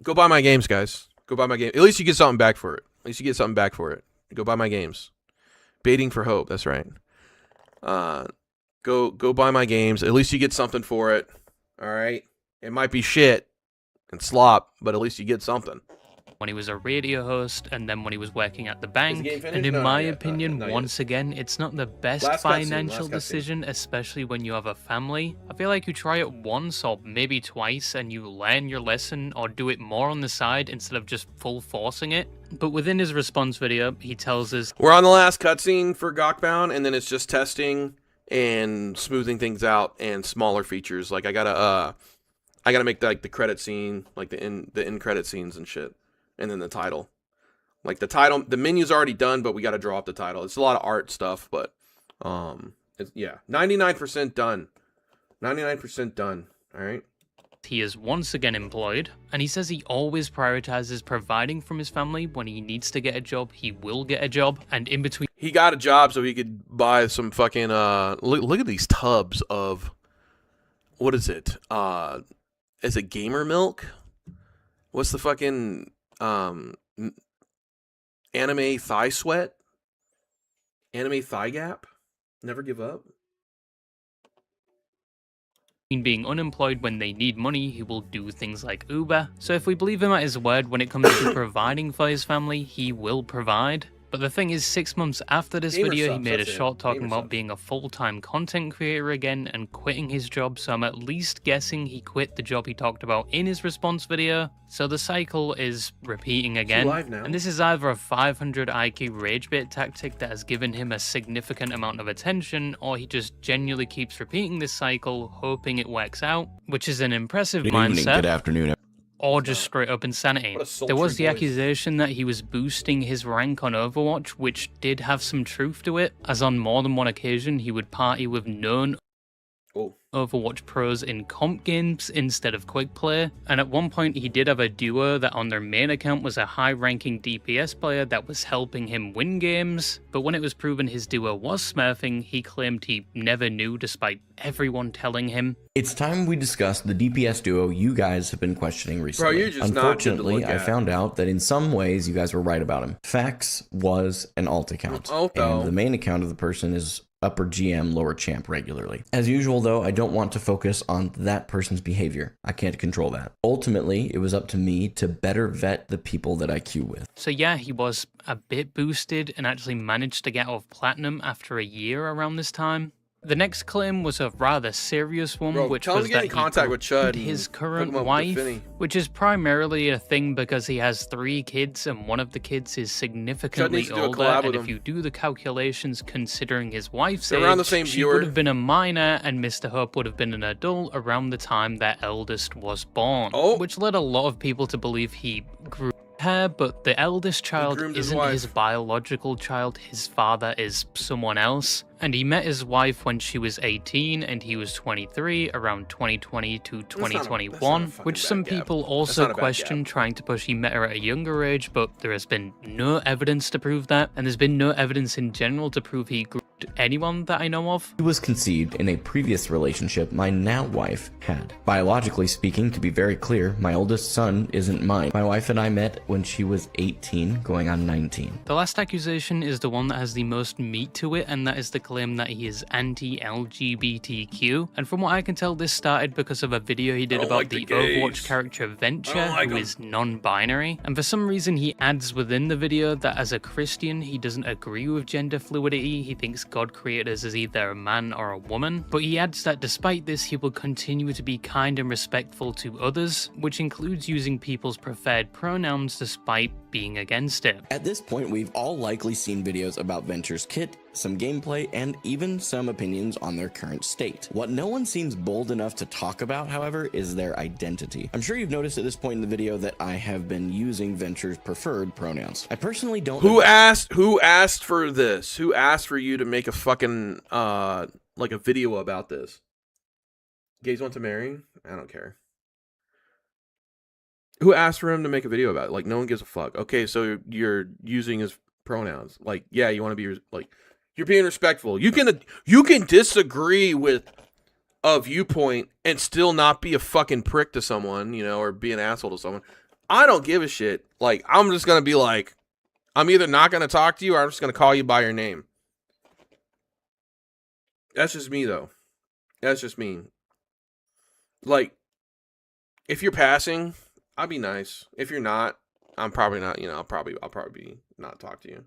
go buy my games, guys. Go buy my game. At least you get something back for it. At least you get something back for it. Go buy my games. Baiting for hope. That's right. Go buy my games. At least you get something for it. All right. It might be shit and slop, but at least you get something. When he was a radio host, and then when he was working at the bank. And in my opinion, once again, it's not the best financial decision, especially when you have a family. I feel like you try it once or maybe twice and you learn your lesson, or do it more on the side instead of just full forcing it. But within his response video, he tells us, we're on the last cutscene for Gawkbound, and then it's just testing and smoothing things out and smaller features. Like I gotta make like the credit scene, like the end credit scenes and shit. And then the title. Like the title, the menu's already done, but we got to draw up the title. It's a lot of art stuff, but yeah, 99% done. 99% done. All right. He is once again employed, and he says he always prioritizes providing from his family. When he needs to get a job, he will get a job, and in between... He got a job so he could buy some fucking, look at these tubs of, what is it? Is it gamer milk? What's the fucking... anime thigh sweat, anime thigh gap, never give up. Being unemployed when they need money, he will do things like Uber. So if we believe him at his word when it comes to providing for his family, he will provide. But the thing is, 6 months after this video, he made a short talking about being a full-time content creator again and quitting his job, so I'm at least guessing he quit the job he talked about in his response video. So the cycle is repeating again, and this is either a 500 IQ rage bait tactic that has given him a significant amount of attention, or he just genuinely keeps repeating this cycle, hoping it works out, which is an impressive mindset. Good afternoon. Or just straight up insanity. There was the accusation that he was boosting his rank on Overwatch, which did have some truth to it, as on more than one occasion he would party with known Overwatch pros in comp games instead of quick play, and at one point he did have a duo that on their main account was a high-ranking DPS player that was helping him win games, but when it was proven his duo was smurfing, he claimed he never knew despite everyone telling him. It's time we discuss the DPS duo you guys have been questioning recently. Bro, you're just Unfortunately, not good to look I at. found out that in some ways you guys were right about him. Fax was an alt account, and the main account of the person is upper GM, lower champ regularly. As usual though, I don't want to focus on that person's behavior. I can't control that. Ultimately, it was up to me to better vet the people that I queue with. So yeah, he was a bit boosted and actually managed to get off platinum after a year around this time. The next claim was a rather serious one, Bro, which tell him was to get that in contact with Chud he his and current hook him up with wife, Finny. which is primarily a thing because he has 3 kids and one of the kids is significantly needs to do a older, collab and with if him. you do the calculations considering his wife's They're age, around the same she viewer. would have been a minor and Mr. Hope would have been an adult around the time their eldest was born, which led a lot of people to believe he grew hair, but the eldest child groomed his isn't wife. his biological child, his father is someone else. And he met his wife when she was 18 and he was 23 around 2020 to 2021, which some people also question, trying to push he met her at a younger age, but there has been no evidence to prove that, and there's been no evidence in general to prove he groomed anyone that I know of. He was conceived in a previous relationship my now wife had. Biologically speaking, to be very clear, my oldest son isn't mine. My wife and I met when she was 18, going on 19. The last accusation is the one that has the most meat to it, and that is the claim that he is anti-LGBTQ. And from what I can tell, this started because of a video he did about the Overwatch character Venture, who is non-binary. And for some reason, he adds within the video that as a Christian, he doesn't agree with gender fluidity. He thinks God created us as either a man or a woman. But he adds that despite this, he will continue to be kind and respectful to others, which includes using people's preferred pronouns despite being against it. At this point, we've all likely seen videos about Venture's kit, some gameplay, and even some opinions on their current state. What no one seems bold enough to talk about, however, is their identity. I'm sure you've noticed at this point in the video that I have been using Venture's preferred pronouns. I personally don't... Who asked for this? Who asked for you to make a fucking, like a video about this? Gays want to marry? I don't care. Who asked for him to make a video about it? Like, no one gives a fuck. Okay, so you're using his pronouns. Like, yeah, you want to be, like, you're being respectful. You can disagree with a viewpoint and still not be a fucking prick to someone, you know, or be an asshole to someone. I don't give a shit. Like, I'm just going to be like, I'm either not going to talk to you or I'm just going to call you by your name. That's just me, though. That's just me. Like, if you're passing, I'll be nice. If you're not, I'm probably not, you know, I'll probably not talk to you.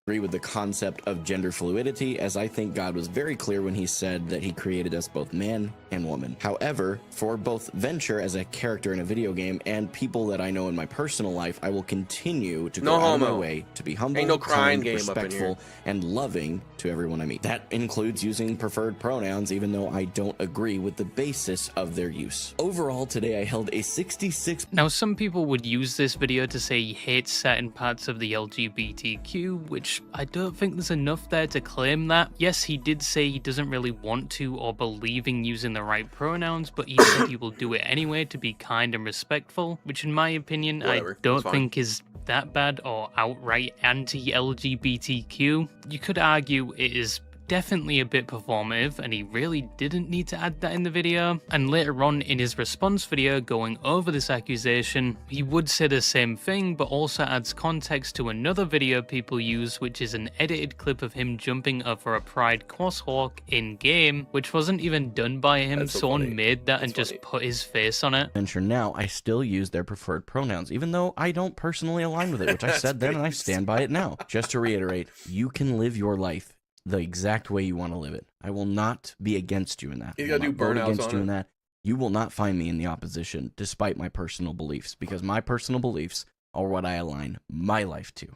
Agree with the concept of gender fluidity, as I think God was very clear when he said that he created us both man and woman. However, for both Venture as a character in a video game and people that I know in my personal life, I will continue to go out of my way to be humble, Ain't no crying kind, game up in here. respectful, and loving to everyone I meet. That includes using preferred pronouns, even though I don't agree with the basis of their use. Overall, today I held a 66... Now, some people would use this video to say he hates certain parts of the LGBTQ, which I don't think there's enough there to claim that. Yes, he did say he doesn't really want to or believe in using the right pronouns, but he said he will do it anyway to be kind and respectful, which in my opinion, Whatever, I don't that's fine. think is that bad or outright anti-LGBTQ. You could argue it is definitely a bit performative, and he really didn't need to add that in the video. And later on in his response video going over this accusation, he would say the same thing, but also adds context to another video people use, which is an edited clip of him jumping over a pride crosswalk in game, which wasn't even done by him. That's so Someone funny. made that and just put his face on it. Venture now, I still use their preferred pronouns, even though I don't personally align with it, which I said then and I stand by it now. Just to reiterate, you can live your life the exact way you want to live it. I will not be against you in that. You gotta do burnouts against on you it. in that. You will not find me in the opposition, despite my personal beliefs, because my personal beliefs are what I align my life to,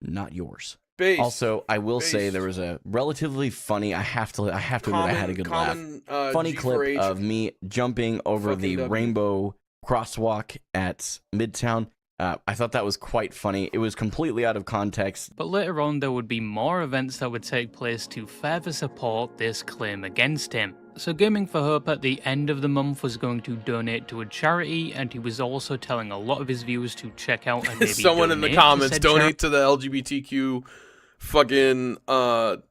not yours. Base. Also, I will say Base. there was a relatively funny. I have to admit, I had a good laugh. Funny clip G4H of me jumping over fucking the W. rainbow crosswalk at Midtown. I thought that was quite funny. It was completely out of context. But later on, there would be more events that would take place to further support this claim against him. So Gamin4Hope at the end of the month was going to donate to a charity, and he was also telling a lot of his viewers to check out and maybe someone in the comments donate to the LGBTQ fucking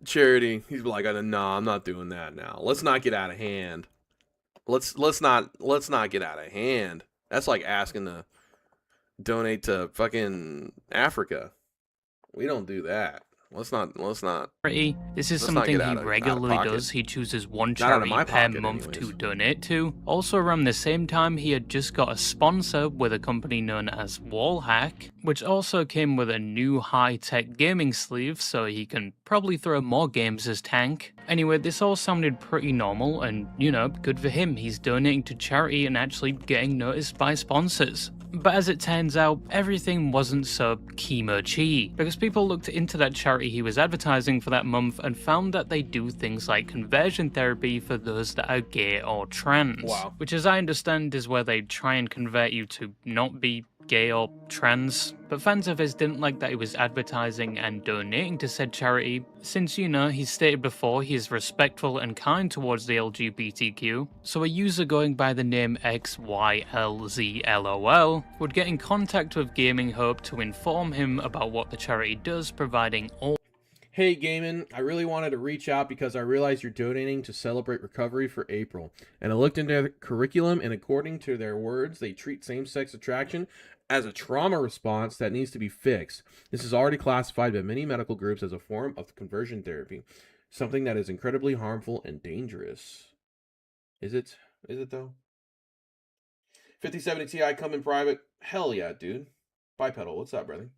charity. He's like, nah, I'm not doing that now. Let's not get out of hand. Let's not get out of hand. That's like asking to donate to fucking Africa. We don't do that. Let's not. This is something he regularly does. He chooses one charity per month to donate to. Also around the same time, he had just got a sponsor with a company known as Wallhack, which also came with a new high-tech gaming sleeve, so he can probably throw more games as tank. Anyway, this all sounded pretty normal, and, you know, good for him. He's donating to charity and actually getting noticed by sponsors. But as it turns out, everything wasn't so chemo-chi, because people looked into that charity he was advertising for that month and found that they do things like conversion therapy for those that are gay or trans. Wow. Which, as I understand, is where they try and convert you to not be gay or trans. But fans of his didn't like that he was advertising and donating to said charity, since, you know, he stated before he is respectful and kind towards the LGBTQ. So a user going by the name XYLZLOL would get in contact with Gamin4Hope to inform him about what the charity does, providing all. Hey Gamin, I really wanted to reach out because I realized you're donating to Celebrate Recovery for April. And I looked into their curriculum, and according to their words, they treat same-sex attraction as a trauma response that needs to be fixed. This is already classified by many medical groups as a form of conversion therapy, something that is incredibly harmful and dangerous. Is it? Is it though? 5070 Ti come in private? Hell yeah, dude. Bipedal, what's up, brother?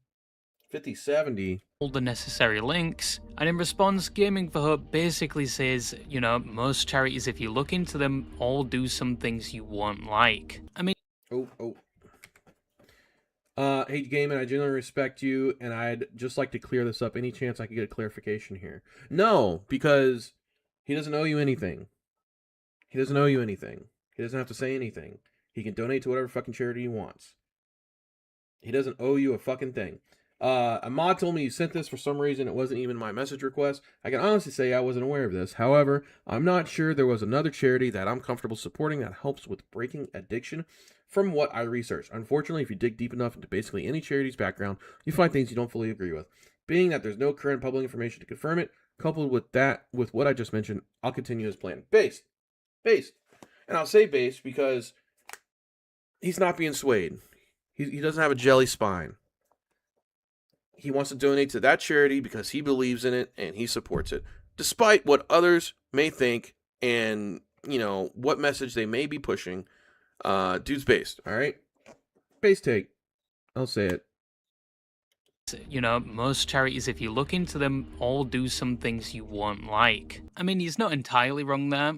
5070. All the necessary links, and in response, Gamin4Hope basically says, you know, most charities, if you look into them, all do some things you won't like. I mean, Hey Gamin, I genuinely respect you, and I'd just like to clear this up. Any chance I could get a clarification here? No, because he doesn't owe you anything. He doesn't owe you anything. He doesn't have to say anything. He can donate to whatever fucking charity he wants. He doesn't owe you a fucking thing. A mod told me you sent this for some reason. It wasn't even my message request. I can honestly say I wasn't aware of this. However, I'm not sure there was another charity that I'm comfortable supporting that helps with breaking addiction from what I researched. Unfortunately, if you dig deep enough into basically any charity's background, you find things you don't fully agree with. Being that there's no current public information to confirm it, coupled with that, with what I just mentioned, I'll continue as planned. Based. And I'll say based because he's not being swayed. He doesn't have a jelly spine. He wants to donate to that charity because he believes in it and he supports it, despite what others may think and, you know, what message they may be pushing. Dude's based, all right? Base take. I'll say it. you know, most charities, if you look into them, all do some things you won't like. I mean, he's not entirely wrong there.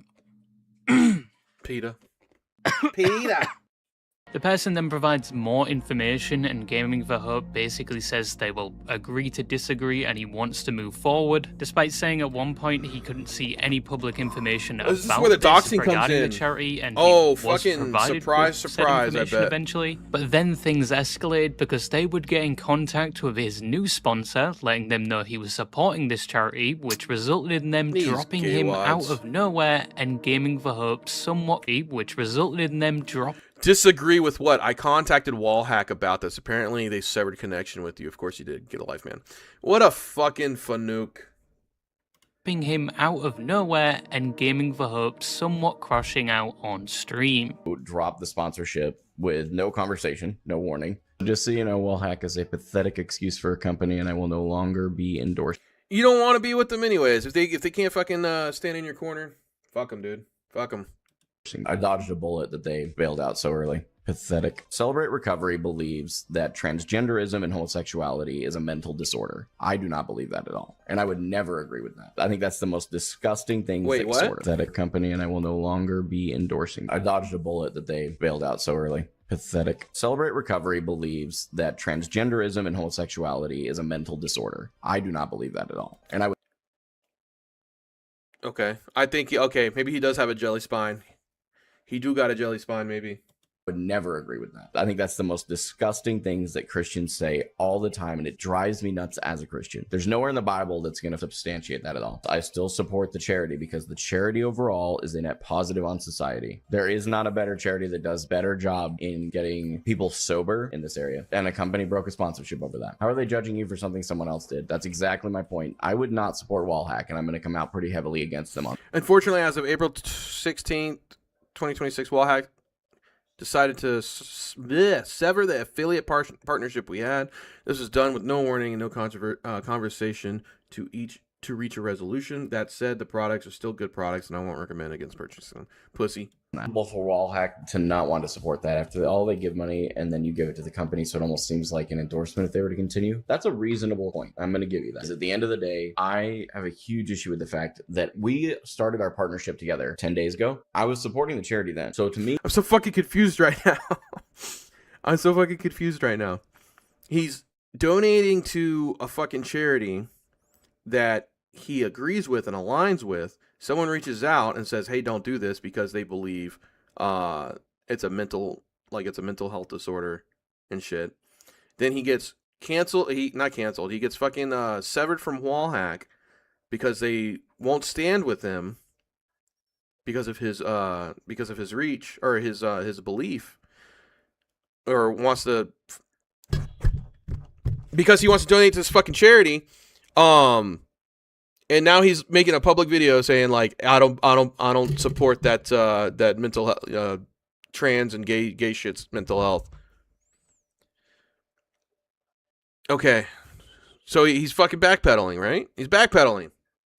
Peter. The person then provides more information, and Gamin4Hope basically says they will agree to disagree and he wants to move forward, despite saying at one point he couldn't see any public information about this is where the doxing comes regarding in. the charity, and oh, he was fucking provided surprise, with surprise, said I information bet. eventually. But then things escalated because they would get in contact with his new sponsor, letting them know he was supporting this charity, which resulted in them dropping him out of nowhere, and Gamin4Hope somewhat, which resulted in them dropping. Disagree with what? I contacted Wallhack about this. Apparently, they severed connection with you. Of course you did. Get a life, man. What a fucking fanook. Him out of nowhere, and Gamin4Hope somewhat crashing out on stream. Drop the sponsorship with no conversation, no warning. Just so you know, Wallhack is a pathetic excuse for a company, and I will no longer be endorsed. You don't want to be with them anyways. If they can't fucking stand in your corner, fuck them, dude. Fuck them. I dodged a bullet that they bailed out so early. Pathetic. Celebrate Recovery believes that transgenderism and homosexuality is a mental disorder. I do not believe that at all. And I would never agree with that. I think that's the most disgusting thing. Wait, what? Pathetic company, and I will no longer be endorsing. I dodged a bullet that they bailed out so early. Pathetic. Celebrate Recovery believes that transgenderism and homosexuality is a mental disorder. I do not believe that at all. And I would. Okay. I think, okay, maybe he does have a jelly spine. He do got a jelly spine, maybe. would never agree with that. I think that's the most disgusting things that Christians say all the time, and it drives me nuts as a Christian. There's nowhere in the Bible that's going to substantiate that at all. I still support the charity because the charity overall is a net positive on society. There is not a better charity that does better job in getting people sober in this area, and a company broke a sponsorship over that. How are they judging you for something someone else did? That's exactly my point. I would not support Wallhack, and I'm going to come out pretty heavily against them on. Unfortunately, as of April 16th, 2026, Wallhack decided to sever the affiliate partnership we had. This was done with no warning and no conversation to reach a resolution. That said, the products are still good products, and I won't recommend against purchasing them. Pussy. For Wallhack to not want to support that after all they give money and then you give it to the company, so it almost seems like an endorsement if they were to continue. That's a reasonable point. I'm going to give you that. Because at the end of the day, I have a huge issue with the fact that we started our partnership together 10 days ago. I was supporting the charity then. So to me, I'm so fucking confused right now. I'm so fucking confused right now. He's donating to a fucking charity that he agrees with and aligns with. Someone reaches out and says, hey, don't do this, because they believe it's a mental health disorder and shit. Then he gets canceled. He gets fucking severed from Wallhack because they won't stand with him because of his reach or his belief, or wants to, because he wants to donate to this fucking charity. And now he's making a public video saying like, I don't support that mental health, trans and gay shit's mental health. Okay, so he's fucking backpedaling, right? He's backpedaling.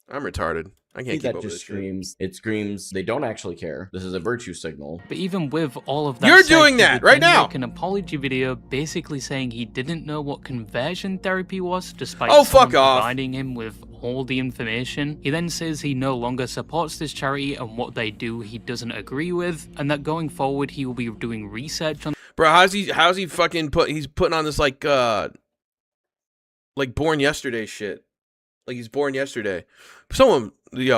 I'm retarded. I can't keep up with this screams. It screams. They don't actually care. This is a virtue signal. But even with all of that, you're doing that right now. Make an apology video, basically saying he didn't know what conversion therapy was, despite providing him with all the information. He then says he no longer supports this charity and what they do he doesn't agree with, and that going forward he will be doing research on. Bro, how's he fucking he's putting on this like Born Yesterday shit. Like he's born yesterday. Someone, he's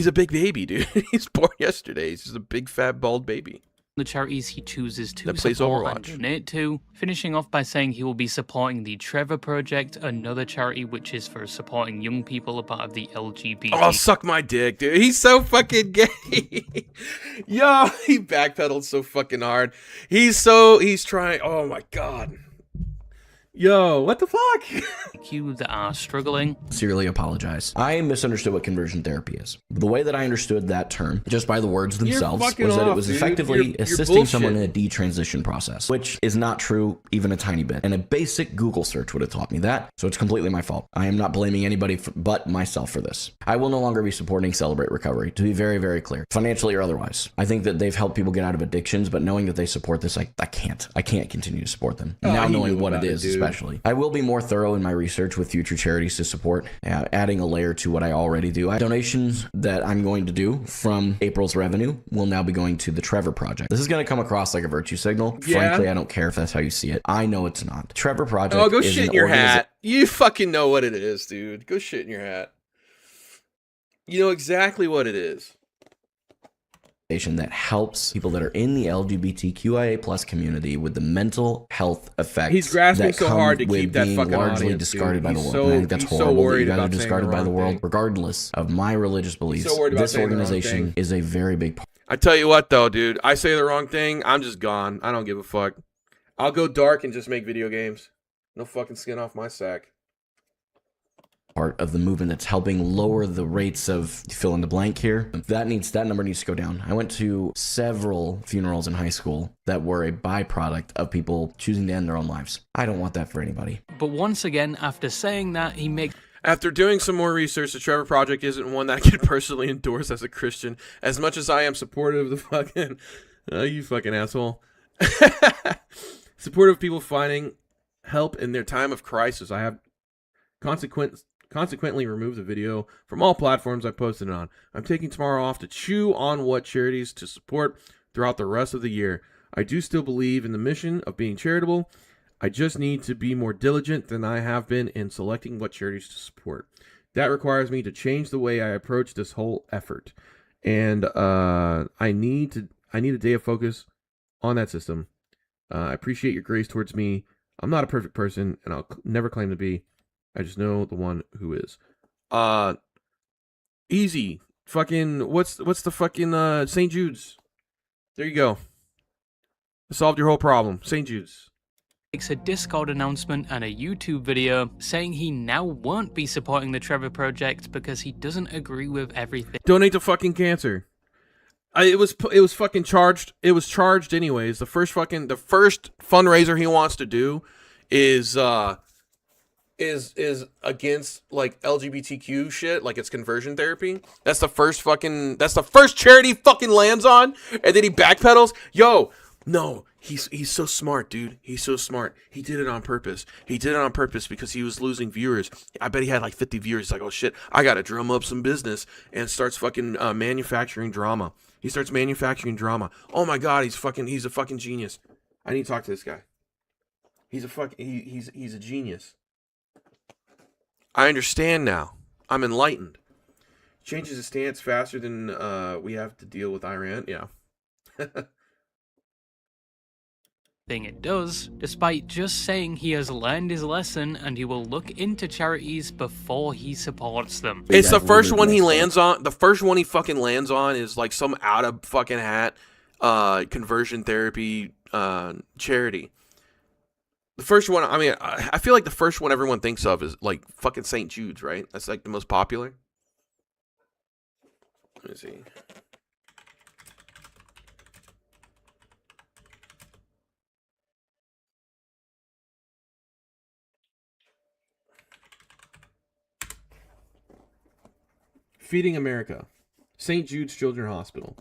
a big baby, dude. He's born yesterday. He's just a big fat bald baby. The charities he chooses to plays support Overwatch. and donate to, finishing off by saying he will be supporting the Trevor Project, another charity which is for supporting young people, a part of the LGBT. Oh, suck my dick, dude. He's so fucking gay. Yo, he backpedaled so fucking hard. He's trying. Oh my god. Yo, what the fuck? You that are struggling. Sincerely apologize. I misunderstood what conversion therapy is. The way that I understood that term, just by the words themselves, was that it was effectively assisting someone in a detransition process, which is not true even a tiny bit. And a basic Google search would have taught me that, so it's completely my fault. I am not blaming anybody but myself for this. I will no longer be supporting Celebrate Recovery, to be very, very clear, financially or otherwise. I think that they've helped people get out of addictions, but knowing that they support this, I can't continue to support them. Now knowing what it is, especially. I will be more thorough in my research with future charities to support, adding a layer to what I already do. Donations that I'm going to do from April's revenue will now be going to the Trevor Project. This is going to come across like a virtue signal. Yeah. Frankly, I don't care if that's how you see it. I know it's not. Trevor Project. Oh, go shit in your hat. You fucking know what it is, dude. Go shit in your hat. You know exactly what it is. That helps people that are in the LGBTQIA plus community with the mental health effects. He's grasping so hard to keep that fucking largely audience, discarded by the world. So, I think that's horrible that you guys are about discarded by the world, regardless of my religious beliefs. This organization is a very big part. I tell you what, though, dude. I say the wrong thing, I'm just gone. I don't give a fuck. I'll go dark and just make video games. No fucking skin off my sack. Part of the movement that's helping lower the rates of fill in the blank here. That number needs to go down. I went to several funerals in high school that were a byproduct of people choosing to end their own lives. I don't want that for anybody. But once again, after saying that, he makes... After doing some more research, the Trevor Project isn't one that I can personally endorse as a Christian, as much as I am supportive of the fucking... you fucking asshole. Supportive of people finding help in their time of crisis. I have consequently removed the video from all platforms I posted it on. I'm taking tomorrow off to chew on what charities to support throughout the rest of the year. I do still believe in the mission of being charitable. I just need to be more diligent than I have been in selecting what charities to support. That requires me to change the way I approach this whole effort. And I need I need a day of focus on that system. I appreciate your grace towards me. I'm not a perfect person, and I'll never claim to be. I just know the one who is. Easy. Fucking, what's the fucking, St. Jude's? There you go. I solved your whole problem. St. Jude's. Makes a Discord announcement and a YouTube video saying he now won't be supporting the Trevor Project because he doesn't agree with everything. Donate to fucking cancer. It was fucking charged. It was charged anyways. The first fundraiser he wants to do is against like LGBTQ shit, like it's conversion therapy. That's the first charity he fucking lands on, and then he backpedals. Yo, no, he's so smart, dude. He's so smart. He did it on purpose. He did it on purpose because he was losing viewers. I bet he had like 50 viewers. He's like, oh shit, I gotta drum up some business, and starts fucking manufacturing drama. He starts manufacturing drama. Oh my god, he's a fucking genius. I need to talk to this guy. He's a genius. I understand now. I'm enlightened. Changes his stance faster than we have to deal with Iran. Yeah. Thing it does, despite just saying he has learned his lesson and he will look into charities before he supports them. It's the first one he lands on. The first one he fucking lands on is like some out of fucking hat conversion therapy charity. The first one, I mean, I feel like the first one everyone thinks of is like fucking St. Jude's, right? That's like the most popular. Let me see. Feeding America. St. Jude's Children's Hospital.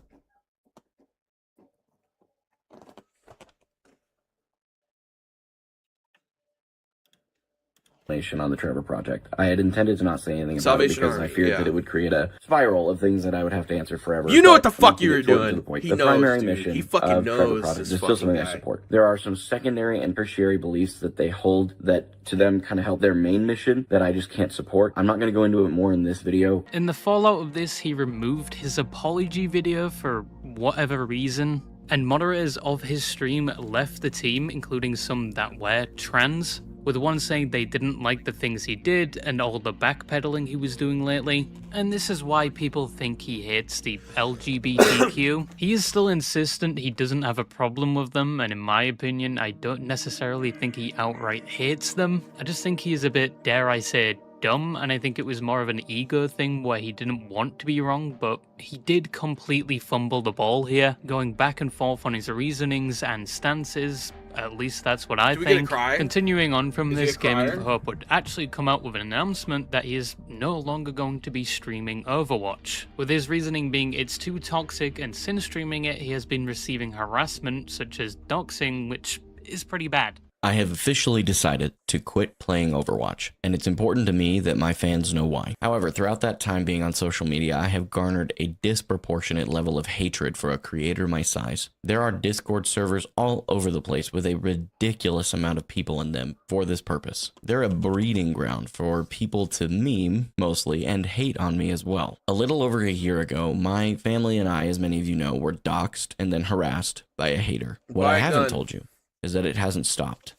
On the Trevor Project. I had intended to not say anything about it because I feared that it would create a spiral of things that I would have to answer forever. You know what the fuck you were doing. The primary mission of Trevor Project is still something I support. There are some secondary and tertiary beliefs that they hold that to them kind of help their main mission that I just can't support. I'm not going to go into it more in this video. In the fallout of this, he removed his apology video for whatever reason, and moderators of his stream left the team, including some that were trans, with one saying they didn't like the things he did and all the backpedaling he was doing lately. And this is why people think he hates the LGBTQ. He is still insistent he doesn't have a problem with them, and in my opinion, I don't necessarily think he outright hates them. I just think he is a bit, dare I say, dumb, and I think it was more of an ego thing where he didn't want to be wrong, but he did completely fumble the ball here, going back and forth on his reasonings and stances. At least that's what I think. Continuing on from this, Gamin4Hope would actually come out with an announcement that he is no longer going to be streaming Overwatch, with his reasoning being it's too toxic, and since streaming it he has been receiving harassment such as doxing, which is pretty bad. I have officially decided to quit playing Overwatch, and it's important to me that my fans know why. However, throughout that time being on social media, I have garnered a disproportionate level of hatred for a creator my size. There are Discord servers all over the place with a ridiculous amount of people in them for this purpose. They're a breeding ground for people to meme, mostly, and hate on me as well. A little over a year ago, my family and I, as many of you know, were doxxed and then harassed by a hater. What I haven't told you is that it hasn't stopped,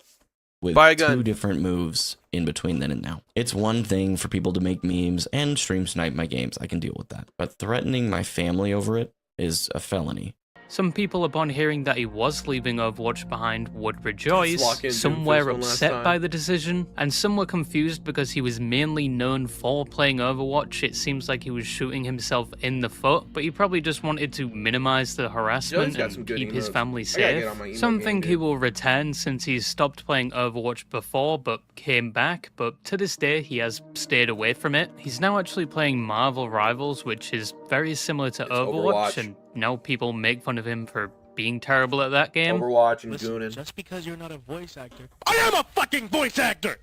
with 2 different moves in between then and now. It's one thing for people to make memes and stream snipe my games. I can deal with that. But threatening my family over it is a felony. Some people, upon hearing that he was leaving Overwatch behind, would rejoice, some were upset by the decision, and some were confused because he was mainly known for playing Overwatch. It seems like he was shooting himself in the foot, but he probably just wanted to minimize the harassment and keep his family safe. Some think he will return since he's stopped playing Overwatch before, but came back, but to this day he has stayed away from it. He's now actually playing Marvel Rivals, which is very similar to Overwatch, and now people make fun of him for being terrible at that game. Overwatch and gooning. Just because you're not a voice actor. I am a fucking voice actor!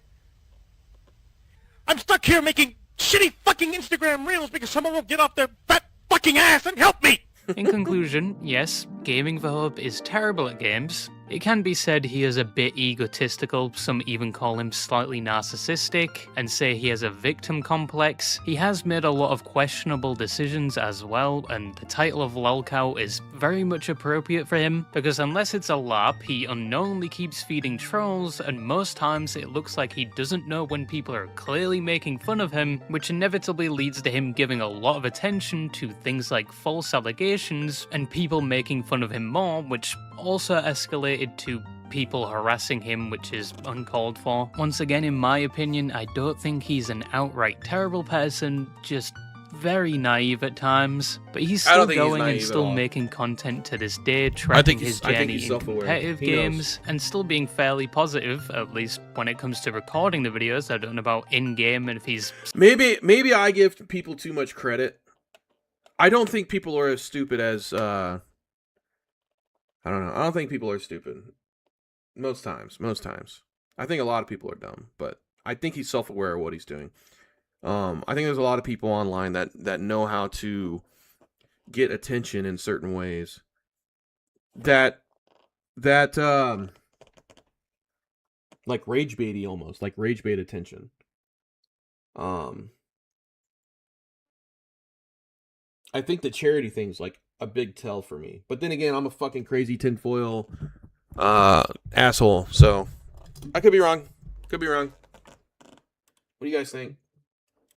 I'm stuck here making shitty fucking Instagram reels because someone won't get off their fat fucking ass and help me! In conclusion, yes, Gamin4Hope is terrible at games. It can be said he is a bit egotistical, some even call him slightly narcissistic, and say he has a victim complex. He has made a lot of questionable decisions as well, and the title of LOLCOW is very much appropriate for him, because unless it's a LARP, he unknowingly keeps feeding trolls, and most times it looks like he doesn't know when people are clearly making fun of him, which inevitably leads to him giving a lot of attention to things like false allegations, and people making fun of him more, which also escalated to people harassing him, which is uncalled for. Once again, in my opinion, I don't think he's an outright terrible person, just very naive at times, but he's still going and still making content to this day, tracking his journey in competitive games, and still being fairly positive, at least when it comes to recording the videos. I don't know about in-game and if he's... Maybe I give people too much credit. I don't think people are as stupid as... I don't know. I don't think people are stupid. Most times. I think a lot of people are dumb, but I think he's self-aware of what he's doing. I think there's a lot of people online that know how to get attention in certain ways. That like rage baity almost, like rage bait attention. I think the charity thing's like a big tell for me. But then again, I'm a fucking crazy tinfoil asshole, so I could be wrong. What do you guys think?